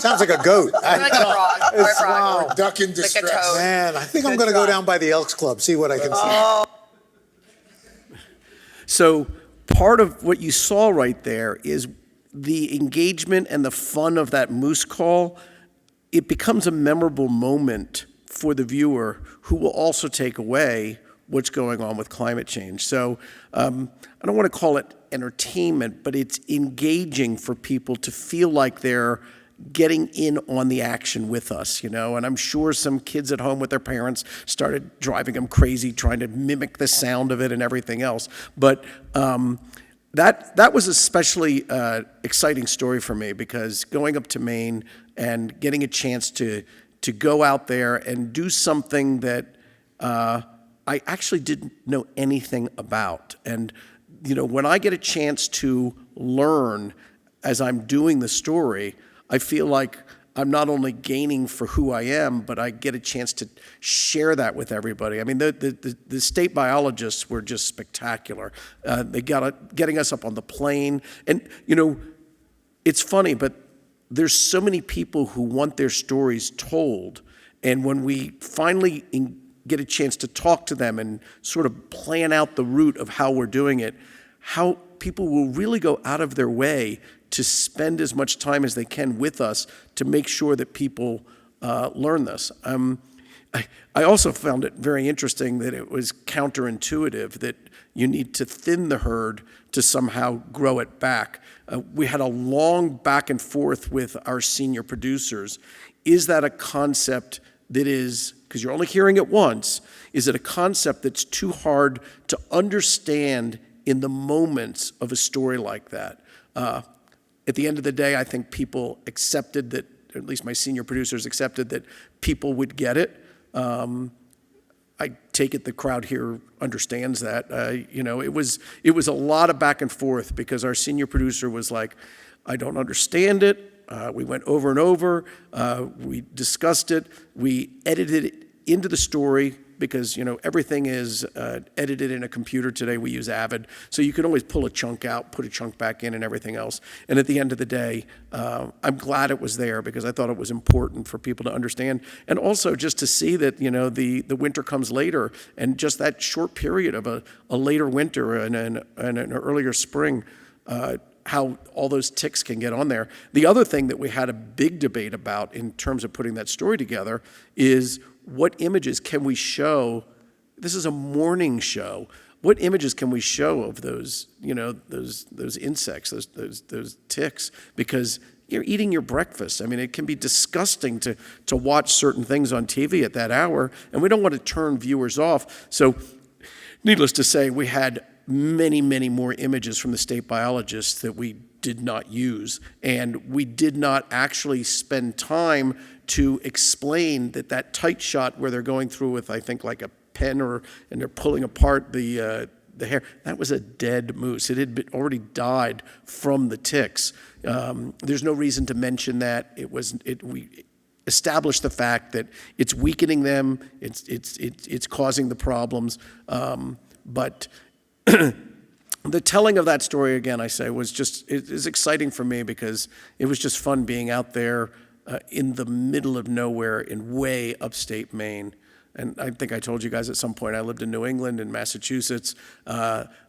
Sounds like a goat.
Like a frog. Or a frog.
Wow.
Or duck in
Like a
distress.
toad.
Man, I think I'm going to go down by the Elks Club, see what I can see.
So part of what you saw right there is the engagement and the fun of that moose call. It becomes a memorable moment for the viewer who will also take away what's going on with climate change. So I don't want to call it entertainment, but it's engaging for people to feel like they're getting in on the action with us, and I'm sure some kids at home with their parents started driving them crazy trying to mimic the sound of it and everything else. But that was especially exciting story for me, because going up to Maine and getting a chance to go out there and do something that I actually didn't know anything about. And when I get a chance to learn as I'm doing the story, I feel like I'm not only gaining for who I am, but I get a chance to share that with everybody. I mean, the state biologists were just spectacular. They getting us up on the plane. And, it's funny, but there's so many people who want their stories told. And when we finally get a chance to talk to them and sort of plan out the route of how we're doing it, how people will really go out of their way to spend as much time as they can with us to make sure that people learn this. I also found it very interesting that it was counterintuitive that you need to thin the herd to somehow grow it back. We had a long back and forth with our senior producers. Is that a concept that is, because you're only hearing it once, is it a concept that's too hard to understand in the moments of a story like that? At the end of the day, I think people accepted that, or at least my senior producers accepted that people would get it. I take it the crowd here understands that. It was a lot of back and forth because our senior producer was like, I don't understand it. We went over and over. We discussed it. We edited it into the story because, everything is edited in a computer today. We use Avid. So you can always pull a chunk out, put a chunk back in and everything else. And at the end of the day, I'm glad it was there because I thought it was important for people to understand. And also just to see that, the winter comes later and just that short period of a later winter and an earlier spring, how all those ticks can get on there. The other thing that we had a big debate about in terms of putting that story together is what images can we show? This is a morning show. What images can we show of those, those insects, those ticks? Because you're eating your breakfast. I mean, it can be disgusting to watch certain things on TV at that hour, and we don't want to turn viewers off. So, needless to say, we had many, many more images from the state biologists that we did not use. And we did not actually spend time to explain that tight shot where they're going through with, I think, like a pen and they're pulling apart the hair. That was a dead moose. It had already died from the ticks. There's no reason to mention that. We established the fact that it's weakening them. It's causing the problems. But the telling of that story, again, I say, is exciting for me because it was just fun being out there in the middle of nowhere in way upstate Maine. And I think I told you guys at some point I lived in New England and Massachusetts.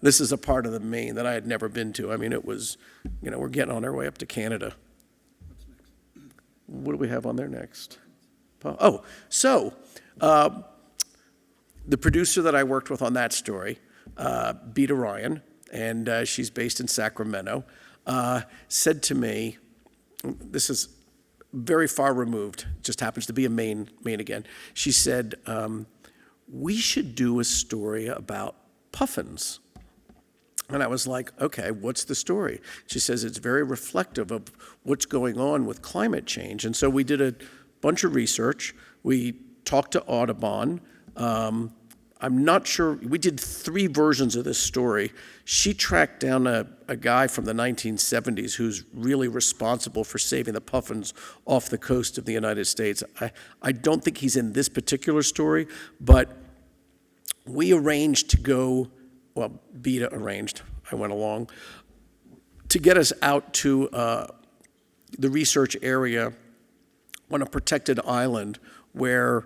This is a part of the Maine that I had never been to. I mean, it was, we're getting on our way up to Canada. What do we have on there next? The producer that I worked with on that story, Beta Ryan, and she's based in Sacramento, said to me, this is very far removed, just happens to be a Maine again. She said, we should do a story about puffins. And I was like, okay, what's the story? She says it's very reflective of what's going on with climate change. And so we did a bunch of research. We talked to Audubon. I'm not sure, we did 3 versions of this story. She tracked down a guy from the 1970s who's really responsible for saving the puffins off the coast of the United States. I don't think he's in this particular story, but we arranged to go, well, Beta arranged, I went along, to get us out to the research area on a protected island where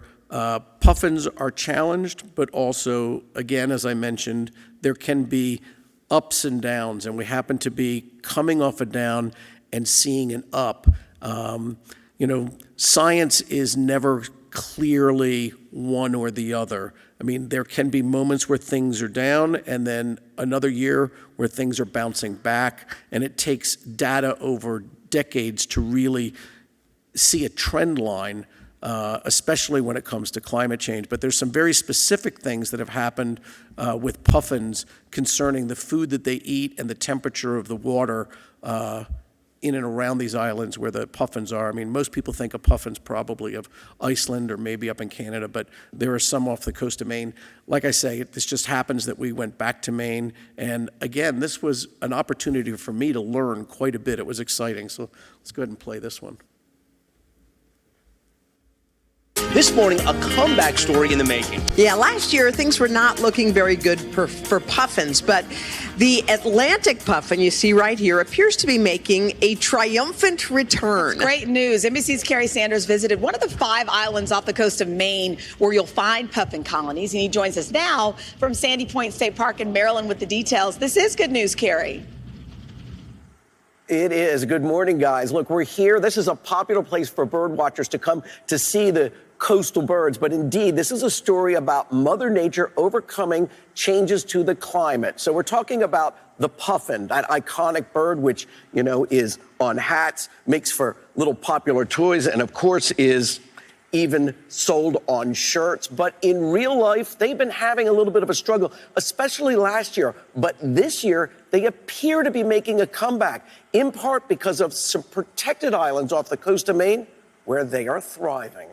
puffins are challenged, but also, again, as I mentioned, there can be ups and downs, and we happen to be coming off a down and seeing an up. Science is never clearly one or the other. I mean, there can be moments where things are down and then another year where things are bouncing back, and it takes data over decades to really see a trend line, especially when it comes to climate change. But there's some very specific things that have happened with puffins concerning the food that they eat and the temperature of the water in and around these islands where the puffins are. I mean, most people think of puffins probably of Iceland or maybe up in Canada, but there are some off the coast of Maine. Like I say, this just happens that we went back to Maine. And again, this was an opportunity for me to learn quite a bit. It was exciting. So let's go ahead and play this one.
This morning, a comeback story in the making.
Yeah, last year things were not looking very good for puffins, but the Atlantic puffin you see right here appears to be making a triumphant return.
Great news. NBC's Kerry Sanders visited one of the 5 islands off the coast of Maine where you'll find puffin colonies, and he joins us now from Sandy Point State Park in Maryland with the details. This is good news, Kerry.
It is. Good morning, guys. Look, we're here. This is a popular place for bird watchers to come to see the coastal birds. But indeed, this is a story about Mother Nature overcoming changes to the climate. So we're talking about the puffin, that iconic bird, which, is on hats, makes for little popular toys, and of course is even sold on shirts. But in real life, they've been having a little bit of a struggle, especially last year. But this year, they appear to be making a comeback, in part because of some protected islands off the coast of Maine where they are thriving.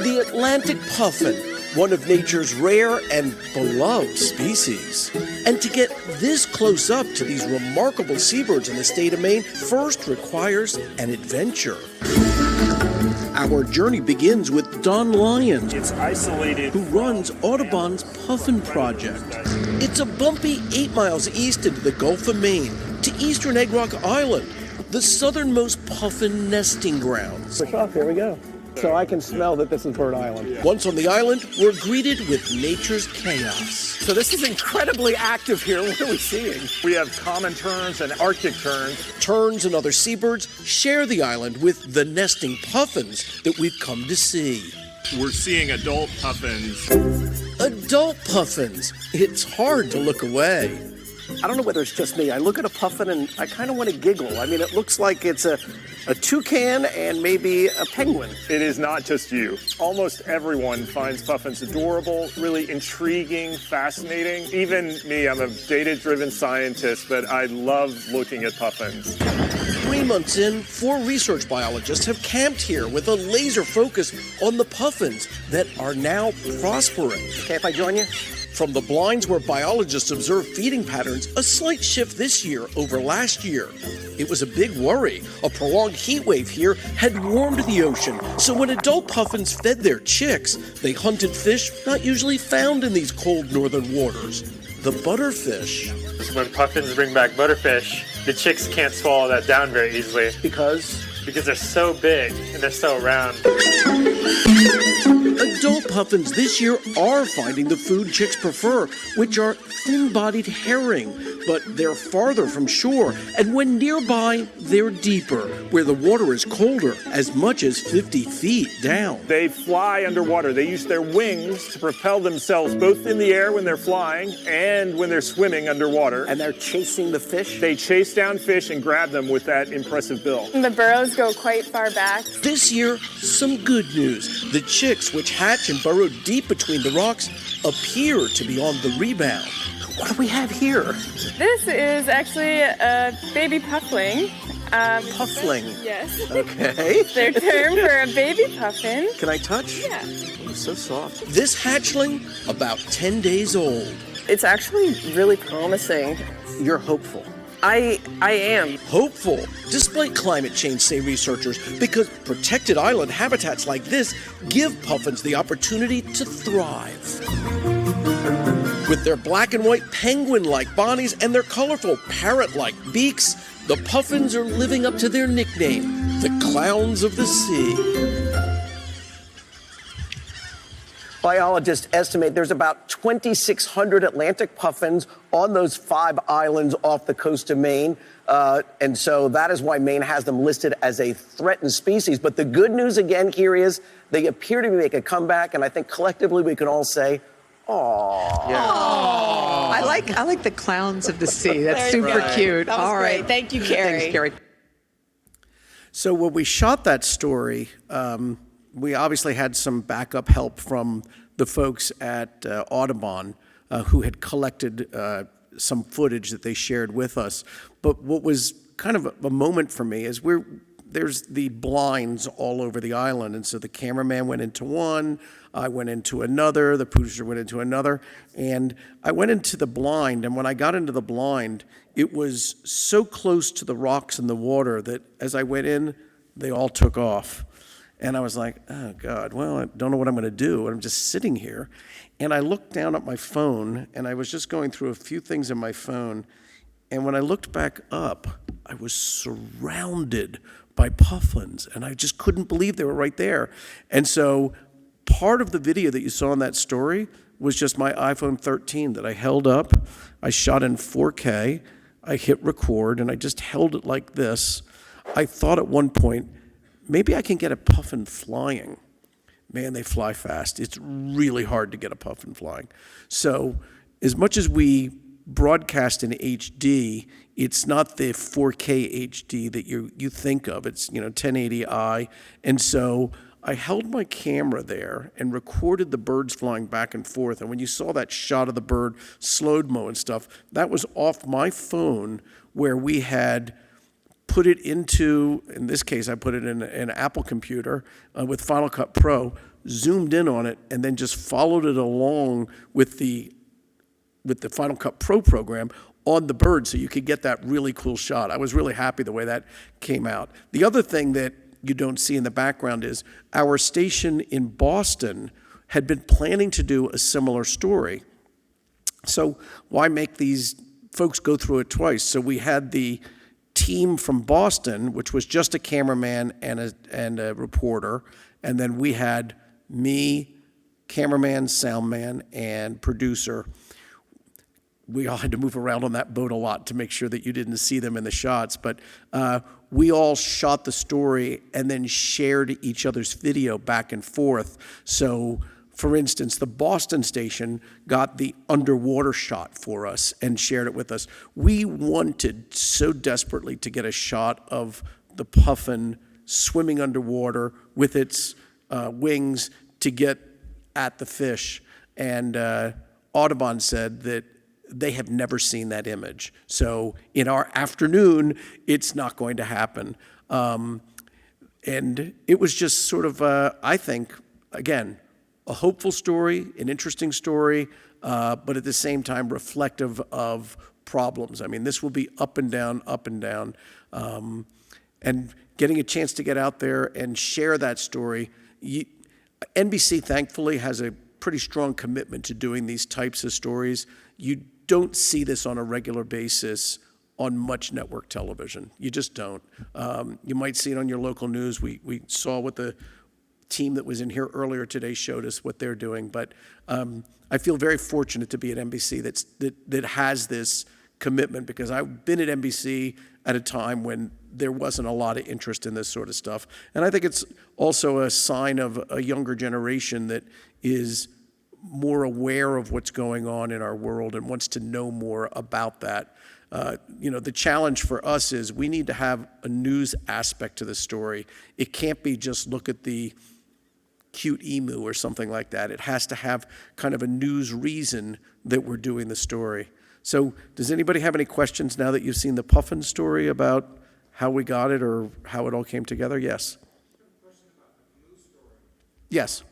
The Atlantic puffin, one of nature's rare and beloved species. And to get this close up to these remarkable seabirds in the state of Maine first requires an adventure. Our journey begins with Don Lyons, who runs Audubon's Puffin Project. It's a bumpy 8 miles east into the Gulf of Maine to eastern Egg Rock Island, the southernmost puffin nesting grounds.
Push off, here we go. So I can smell that this is Bird Island.
Once on the island, we're greeted with nature's chaos.
So this is incredibly active here. What are we seeing?
We have common terns and Arctic terns.
Terns and other seabirds share the island with the nesting puffins that we've come to see.
We're seeing adult puffins.
Adult puffins. It's hard to look away.
I don't know whether it's just me. I look at a puffin and I kind of want to giggle. I mean, it looks like it's a toucan and maybe a penguin.
It is not just you. Almost everyone finds puffins adorable, really intriguing, fascinating. Even me, I'm a data-driven scientist, but I love looking at puffins.
3 months in, 4 research biologists have camped here with a laser focus on the puffins that are now prospering.
Okay, if I join you?
From the blinds where biologists observe feeding patterns, a slight shift this year over last year. It was a big worry. A prolonged heat wave here had warmed the ocean, so when adult puffins fed their chicks, they hunted fish not usually found in these cold northern waters. The butterfish.
When puffins bring back butterfish, the chicks can't swallow that down very easily.
Because
they're so big and they're so round.
Adult puffins this year are finding the food chicks prefer, which are thin-bodied herring, but they're farther from shore, and when nearby, they're deeper, where the water is colder, as much as 50 feet down.
They fly underwater. They use their wings to propel themselves both in the air when they're flying and when they're swimming underwater.
And they're chasing the fish?
They chase down fish and grab them with that impressive bill.
The burrows go quite far back.
This year, some good news. The chicks, which hatch and burrow deep between the rocks, appear to be on the rebound.
What do we have here?
This is actually a baby puffling.
Puffling?
Yes.
Okay.
Their term for a baby puffin.
Can I touch?
Yeah.
Oh, so soft. This hatchling, about 10 days old.
It's actually really promising.
You're hopeful.
I am.
Hopeful, despite climate change, say researchers, because protected island habitats like this give puffins the opportunity to thrive. With their black and white penguin-like bodies and their colorful parrot-like beaks, the puffins are living up to their nickname, the clowns of the sea.
Biologists estimate there's about 2,600 Atlantic puffins on those 5 islands off the coast of Maine. And so that is why Maine has them listed as a threatened species. But the good news again here is they appear to make a comeback. And I think collectively we can all say, "Aww."
Yeah. I like the clowns of the sea. That's super cute.
That was
All
great.
right.
Thank you, Kerry.
Thanks, Kerry.
So when we shot that story, we obviously had some backup help from the folks at Audubon who had collected some footage that they shared with us. But what was kind of a moment for me is there's the blinds all over the island. And so the cameraman went into one, I went into another, the producer went into another. And I went into the blind, and when I got into the blind, it was so close to the rocks and the water that as I went in, they all took off. And I was like, oh, God, well, I don't know what I'm going to do. I'm just sitting here. And I looked down at my phone, and I was just going through a few things in my phone. And when I looked back up, I was surrounded by puffins, and I just couldn't believe they were right there. And so part of the video that you saw in that story was just my iPhone 13 that I held up. I shot in 4K. I hit record, and I just held it like this. I thought at one point, maybe I can get a puffin flying. Man, they fly fast. It's really hard to get a puffin flying. So as much as we broadcast in HD, it's not the 4K HD that you think of. It's 1080i. And so I held my camera there and recorded the birds flying back and forth. And when you saw that shot of the bird, slowed-mo and stuff, that was off my phone where we had put it into, in this case, I put it in an Apple computer with Final Cut Pro, zoomed in on it, and then just followed it along with the Final Cut Pro program on the bird so you could get that really cool shot. I was really happy the way that came out. The other thing that you don't see in the background is our station in Boston had been planning to do a similar story. So why make these folks go through it twice? So we had the team from Boston, which was just a cameraman and a reporter, and then we had me, cameraman, soundman, and producer. We all had to move around on that boat a lot to make sure that you didn't see them in the shots, but we all shot the story and then shared each other's video back and forth. So, for instance, the Boston station got the underwater shot for us and shared it with us. We wanted so desperately to get a shot of the puffin swimming underwater with its wings to get at the fish. And Audubon said that they have never seen that image. So in our afternoon, it's not going to happen. And it was just sort of, I think, again, a hopeful story, an interesting story, but at the same time reflective of problems. I mean, this will be up and down, up and down. And getting a chance to get out there and share that story. NBC, thankfully, has a pretty strong commitment to doing these types of stories. You don't see this on a regular basis on much network television. You just don't. You might see it on your local news. We saw what the team that was in here earlier today showed us what they're doing. But I feel very fortunate to be at NBC that has this commitment, because I've been at NBC at a time when there wasn't a lot of interest in this sort of stuff. And I think it's also a sign of a younger generation that is more aware of what's going on in our world and wants to know more about that. The challenge for us is we need to have a news aspect to the story. It can't be just look at the cute emu or something like that. It has to have kind of a news reason that we're doing the story. So does anybody have any questions now that you've seen the puffin story about how we got it or how it all came together? Yes. Yes.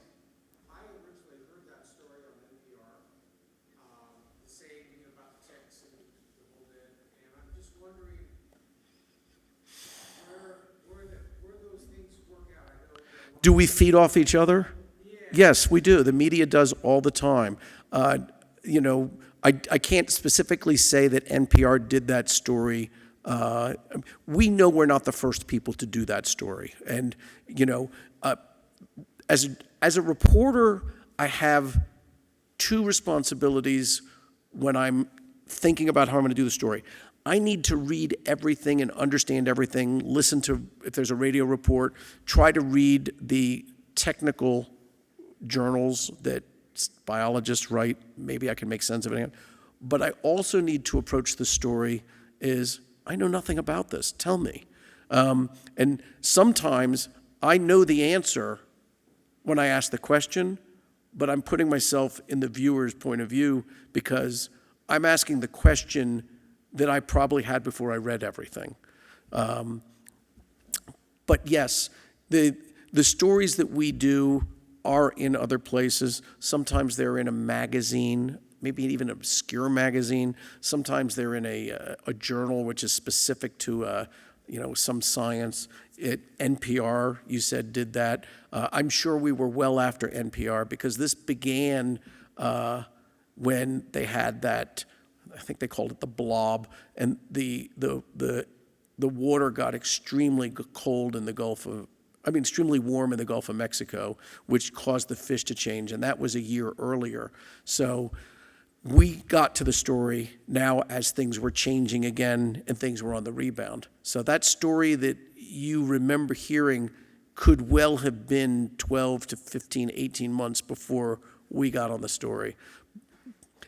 Do we feed off each other? Yes, we do. The media does all the time. You know, I can't specifically say that NPR did that story. We know we're not the first people to do that story. And, you know, as a reporter, I have two responsibilities when I'm thinking about how I'm going to do the story. I need to read everything and understand everything, listen to, if there's a radio report, try to read the technical journals that biologists write. Maybe I can make sense of it. But I also need to approach the story as, I know nothing about this, tell me. And sometimes I know the answer when I ask the question, but I'm putting myself in the viewer's point of view because I'm asking the question that I probably had before I read everything. But yes, the stories that we do are in other places. Sometimes they're in a magazine, maybe even an obscure magazine. Sometimes they're in a journal which is specific to you know, some science. NPR, you said, did that. I'm sure we were well after NPR because this began when they had that, I think they called it the blob, and the water got extremely cold in the Gulf of, extremely warm in the Gulf of Mexico, which caused the fish to change, and that was a year earlier. So we got to the story now as things were changing again and things were on the rebound. So that story that you remember hearing could well have been 12 to 15, 18 months before we got on the story.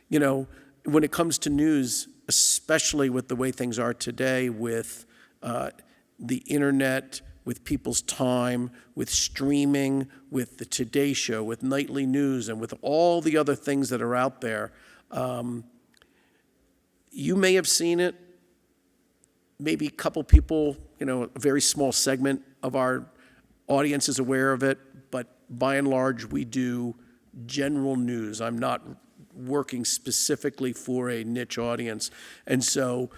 You know, when it comes to news, especially with the way things are today with the internet, with people's time, with streaming, with the Today Show, with nightly news, and with all the other things that are out there, you may have seen it. Maybe a couple people, you know, a very small segment of our audience is aware of it, but by and large, we do general news. I'm not working specifically for a niche audience. And so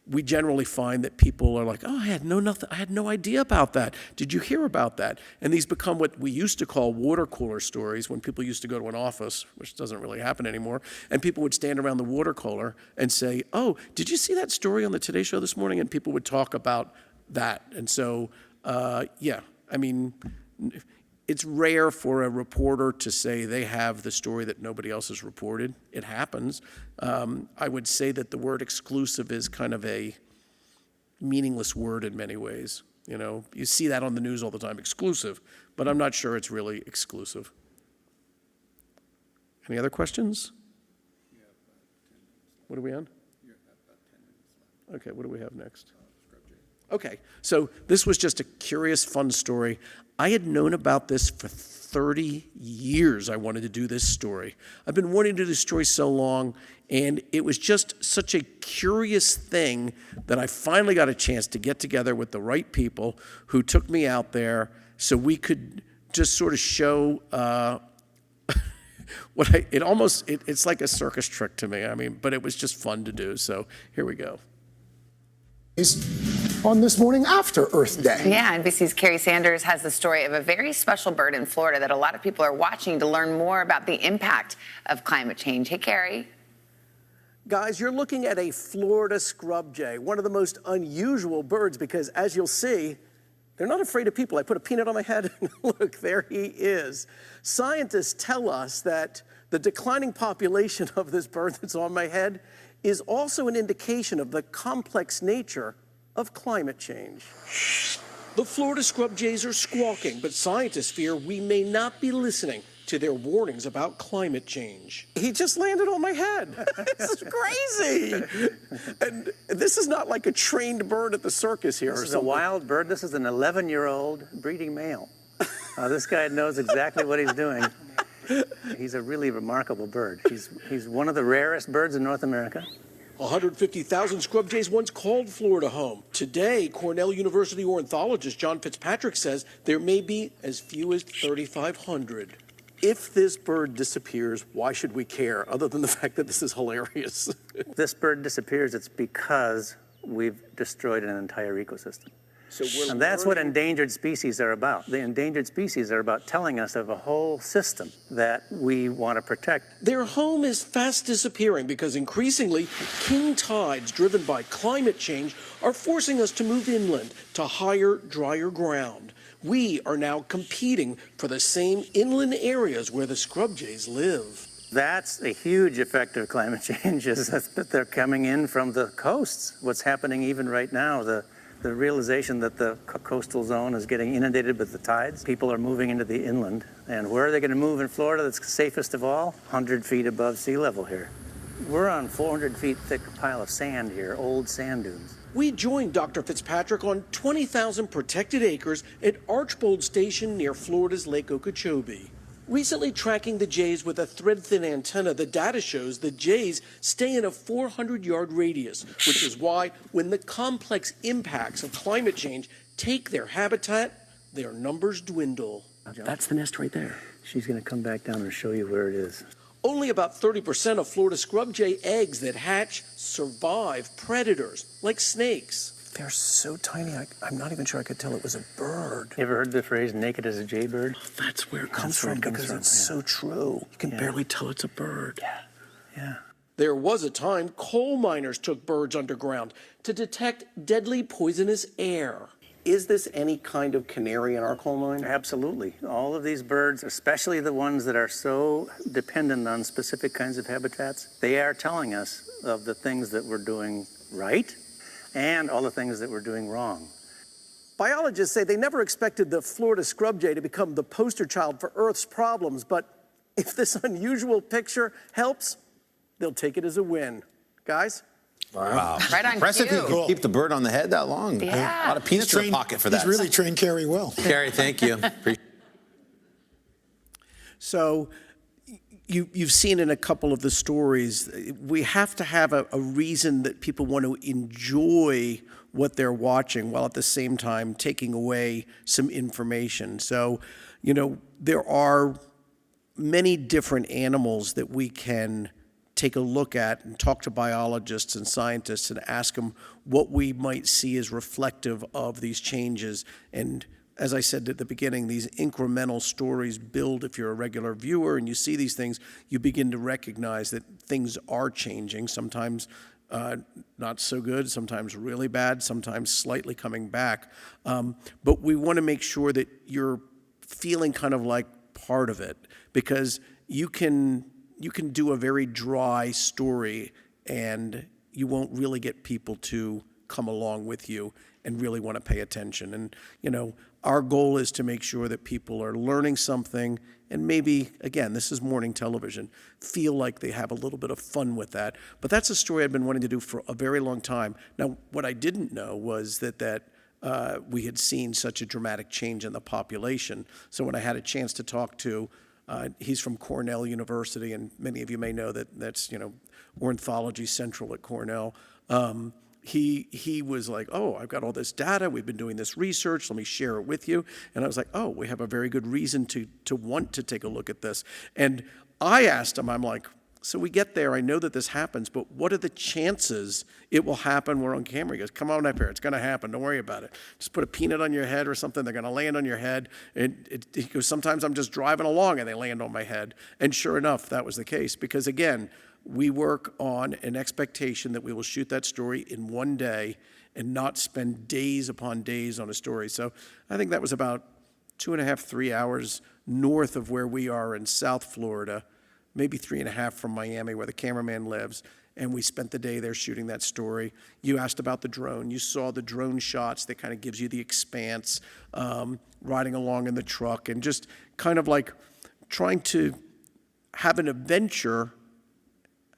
we generally find that people are like, oh, I had no idea about that. Did you hear about that? And these become what we used to call water cooler stories when people used to go to an office, which doesn't really happen anymore, and people would stand around the water cooler and say, oh, did you see that story on the Today Show this morning? And people would talk about that. And so, yeah, I mean, it's rare for a reporter to say they have the story that nobody else has reported. It happens. I would say that the word exclusive is kind of a meaningless word in many ways. You know, you see that on the news all the time, exclusive, but I'm not sure it's really exclusive. Any other questions? What are we on? Okay, what do we have next? Okay, so this was just a curious, fun story. I had known about this for 30 years. I wanted to do this story. I've been wanting to do this story so long, and it was just such a curious thing that I finally got a chance to get together with the right people who took me out there so we could just sort of show it's like a circus trick to me. I mean, but it was just fun to do. So here we go.
On this morning after Earth Day.
Yeah, NBC's Kerry Sanders has the story of a very special bird in Florida that a lot of people are watching to learn more about the impact of climate change. Hey, Kerry.
Guys, you're looking at a Florida scrub jay, one of the most unusual birds because, as you'll see, they're not afraid of people. I put a peanut on my head, and look, there he is. Scientists tell us that the declining population of this bird that's on my head is also an indication of the complex nature of climate change. The Florida scrub jays are squawking, but scientists fear we may not be listening to their warnings about climate change. He just landed on my head. This is crazy. And this is not like a trained bird at the circus here.
This is a wild bird. This is an 11-year-old breeding male. This guy knows exactly what he's doing. He's a really remarkable bird. He's one of the rarest birds in North America.
150,000 scrub jays once called Florida home. Today, Cornell University ornithologist John Fitzpatrick says there may be as few as 3,500. If this bird disappears, why should we care, other than the fact that this is hilarious?
If this bird disappears, it's because we've destroyed an entire ecosystem. And that's what endangered species are about. The endangered species are about telling us of a whole system that we want to protect.
Their home is fast disappearing because increasingly king tides driven by climate change are forcing us to move inland to higher, drier ground. We are now competing for the same inland areas where the scrub jays live.
That's a huge effect of climate change, is that they're coming in from the coasts. What's happening even right now, the realization that the coastal zone is getting inundated with the tides. People are moving into the inland. And where are they going to move in Florida that's safest of all? 100 feet above sea level here. We're on 400 feet thick pile of sand here, old sand dunes.
We joined Dr. Fitzpatrick on 20,000 protected acres at Archbold Station near Florida's Lake Okeechobee. Recently tracking the jays with a thread-thin antenna, the data shows the jays stay in a 400-yard radius, which is why when the complex impacts of climate change take their habitat, their numbers dwindle.
That's the nest right there.
She's going to come back down and show you where it is.
Only about 30% of Florida scrub jay eggs that hatch survive predators, like snakes.
They're so tiny, I'm not even sure I could tell it was a bird.
You ever heard the phrase naked as a jaybird?
That's where it comes from, because it's so true. You can barely tell it's a bird.
Yeah.
There was a time coal miners took birds underground to detect deadly poisonous air. Is this any kind of canary in our coal mine?
Absolutely. All of these birds, especially the ones that are so dependent on specific kinds of habitats, they are telling us of the things that we're doing right and all the things that we're doing wrong.
Biologists say they never expected the Florida scrub jay to become the poster child for Earth's problems, but if this unusual picture helps, they'll take it as a win. Guys?
Wow.
Right on
Impressive
cue.
you can keep the bird on the head that long.
Yeah.
A lot of peanuts in the pocket for that.
He's really trained Kerry well.
Kerry, thank you.
So you've seen in a couple of the stories, we have to have a reason that people want to enjoy what they're watching while at the same time taking away some information. So, there are many different animals that we can take a look at and talk to biologists and scientists and ask them what we might see as reflective of these changes. And as I said at the beginning, these incremental stories build. If you're a regular viewer and you see these things, you begin to recognize that things are changing, sometimes not so good, sometimes really bad, sometimes slightly coming back. But we want to make sure that you're feeling kind of like part of it, because you can do a very dry story and you won't really get people to come along with you and really want to pay attention. And, our goal is to make sure that people are learning something and maybe, again, this is morning television, feel like they have a little bit of fun with that. But that's a story I've been wanting to do for a very long time. Now, what I didn't know was that we had seen such a dramatic change in the population. So when I had a chance to talk to he's from Cornell University, and many of you may know that's ornithology central at Cornell. He was like, oh, I've got all this data. We've been doing this research. Let me share it with you. And I was like, oh, we have a very good reason to want to take a look at this. And I asked him, I'm like, so we get there. I know that this happens, but what are the chances it will happen? We're on camera. He goes, come on up here. It's going to happen. Don't worry about it. Just put a peanut on your head or something. They're going to land on your head. And he goes, sometimes I'm just driving along and they land on my head. And sure enough, that was the case. Because again, we work on an expectation that we will shoot that story in one day and not spend days upon days on a story. So I think that was about 2.5, 3 hours north of where we are in South Florida, maybe 3.5 from Miami, where the cameraman lives. And we spent the day there shooting that story. You asked about the drone. You saw the drone shots that kind of gives you the expanse, riding along in the truck, and just kind of like trying to have an adventure,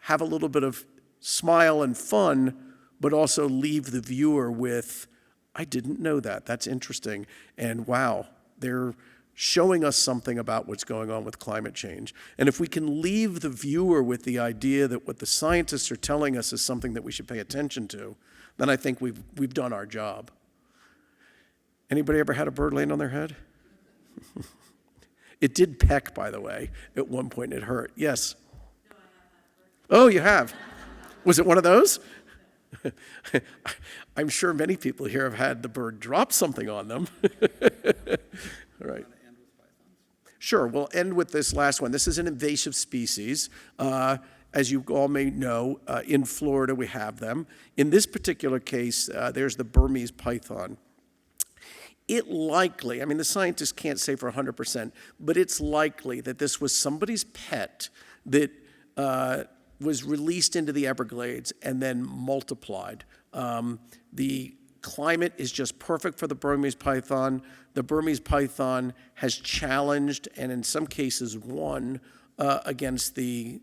have a little bit of smile and fun, but also leave the viewer with, I didn't know that. That's interesting. And wow, they're showing us something about what's going on with climate change. And if we can leave the viewer with the idea that what the scientists are telling us is something that we should pay attention to, then I think we've done our job. Anybody ever had a bird land on their head? It did peck, by the way, at one point, and it hurt. Yes? Oh, you have? Was it one of those? I'm sure many people here have had the bird drop something on them. All right. Sure, we'll end with this last one. This is an invasive species. As you all may know, in Florida we have them. In this particular case, there's the Burmese python. It likely, I mean, the scientists can't say for 100%, but it's likely that this was somebody's pet that was released into the Everglades and then multiplied. The climate is just perfect for the Burmese python. The Burmese python has challenged and in some cases won against the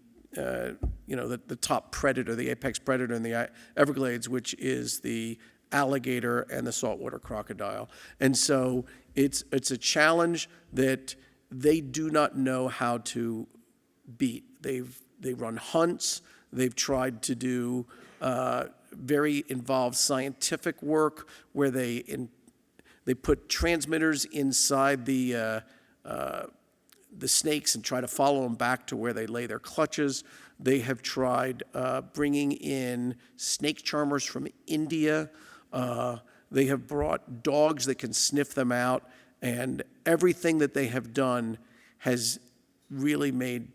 top predator, the apex predator in the Everglades, which is the alligator and the saltwater crocodile. And so it's a challenge that they do not know how to beat. They run hunts. They've tried to do very involved scientific work where they put transmitters inside the snakes and try to follow them back to where they lay their clutches. They have tried bringing in snake charmers from India. They have brought dogs that can sniff them out, and everything that they have done has really made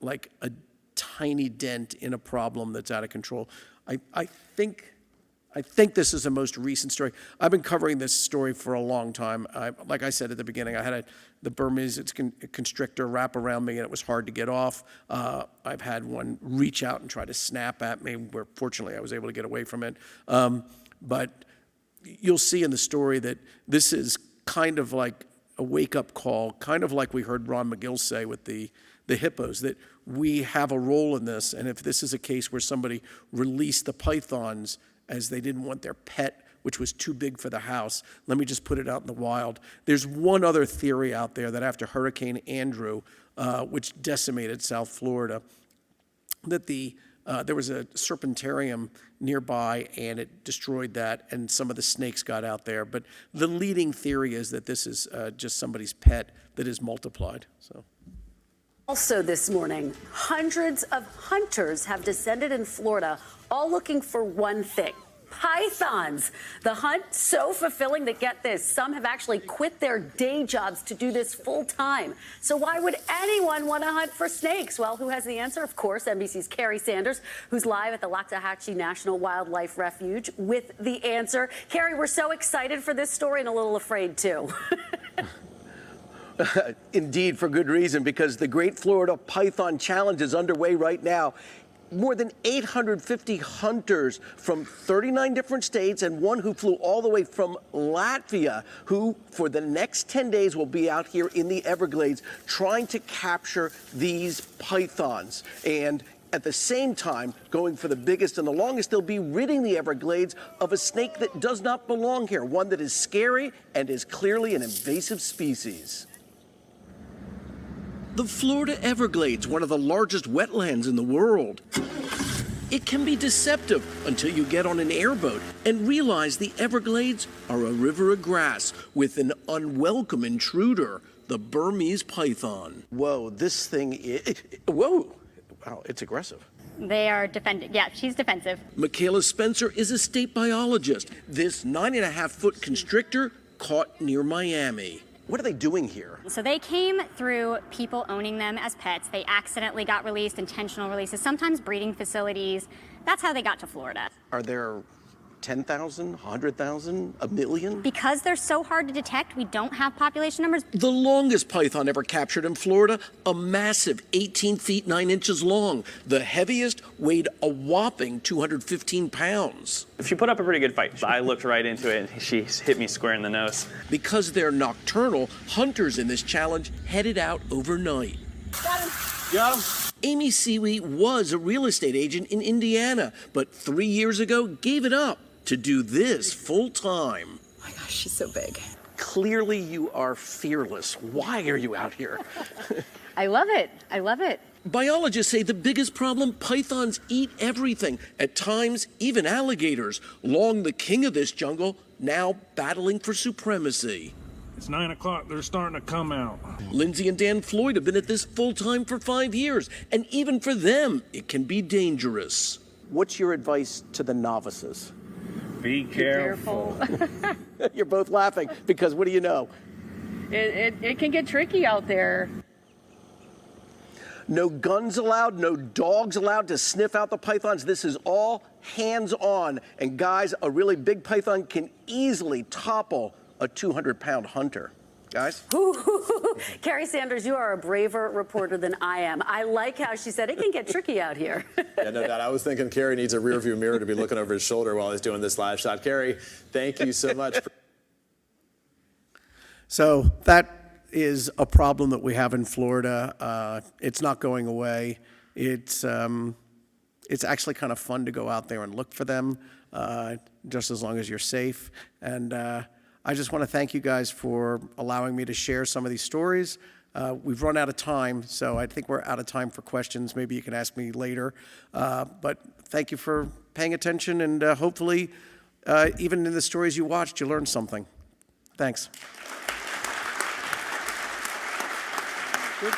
like a tiny dent in a problem that's out of control. I think this is the most recent story. I've been covering this story for a long time. Like I said at the beginning, I had the Burmese constrictor wrap around me, and it was hard to get off. I've had one reach out and try to snap at me, where fortunately I was able to get away from it. But you'll see in the story that this is kind of like a wake-up call, kind of like we heard Ron McGill say with the hippos, that we have a role in this, and if this is a case where somebody released the pythons as they didn't want their pet, which was too big for the house, let me just put it out in the wild. There's one other theory out there that after Hurricane Andrew, which decimated South Florida, that there was a serpentarium nearby and it destroyed that and some of the snakes got out there. But the leading theory is that this is just somebody's pet that is multiplied. So.
Also this morning, hundreds of hunters have descended in Florida, all looking for one thing: pythons. The hunt so fulfilling that, get this, some have actually quit their day jobs to do this full time. So why would anyone want to hunt for snakes? Well, who has the answer? Of course, NBC's Kerry Sanders, who's live at the Waxahachie National Wildlife Refuge with the answer. Kerry, we're so excited for this story and a little afraid too.
Indeed, for good reason, because the Great Florida Python Challenge is underway right now. More than 850 hunters from 39 different states and one who flew all the way from Latvia, who for the next 10 days will be out here in the Everglades trying to capture these pythons. And at the same time, going for the biggest and the longest, they'll be ridding the Everglades of a snake that does not belong here, one that is scary and is clearly an invasive species. The Florida Everglades, one of the largest wetlands in the world. It can be deceptive until you get on an airboat and realize the Everglades are a river of grass with an unwelcome intruder, the Burmese python. Whoa, this thing is, whoa, wow, it's aggressive.
They are defending. Yeah, she's defensive.
Michaela Spencer is a state biologist. This 9.5-foot constrictor caught near Miami. What are they doing here?
So they came through people owning them as pets. They accidentally got released, intentional releases, sometimes breeding facilities. That's how they got to Florida.
Are there 10,000, 100,000, a million?
Because they're so hard to detect, we don't have population numbers.
The longest python ever captured in Florida, a massive 18 feet 9 inches long. The heaviest weighed a whopping 215 pounds.
She put up a pretty good fight. I looked right into it and she hit me square in the nose.
Because they're nocturnal, hunters in this challenge headed out overnight.
Got him.
Got him. Amy Seawee was a real estate agent in Indiana, but 3 years ago gave it up to do this full time.
Oh my gosh, she's so big.
Clearly you are fearless. Why are you out here?
I love it. I love it.
Biologists say the biggest problem, pythons eat everything. At times, even alligators. Long the king of this jungle, now battling for supremacy.
It's 9 o'clock. They're starting to come out.
Lindsay and Dan Floyd have been at this full time for 5 years. And even for them, it can be dangerous. What's your advice to the novices?
Be careful.
You're both laughing because what do you know?
It can get tricky out there.
No guns allowed, no dogs allowed to sniff out the pythons. This is all hands-on. And guys, a really big python can easily topple a 200-pound hunter. Guys?
Kerry Sanders, you are a braver reporter than I am. I like how she said it can get tricky out here.
Yeah, no doubt. I was thinking Kerry needs a rearview mirror to be looking over his shoulder while he's doing this live shot. Kerry, thank you so much.
So that is a problem that we have in Florida. It's not going away. It's actually kind of fun to go out there and look for them, just as long as you're safe. And I just want to thank you guys for allowing me to share some of these stories. We've run out of time, so I think we're out of time for questions. Maybe you can ask me later. But thank you for paying attention, and hopefully, even in the stories you watched, you learned something. Thanks. Good.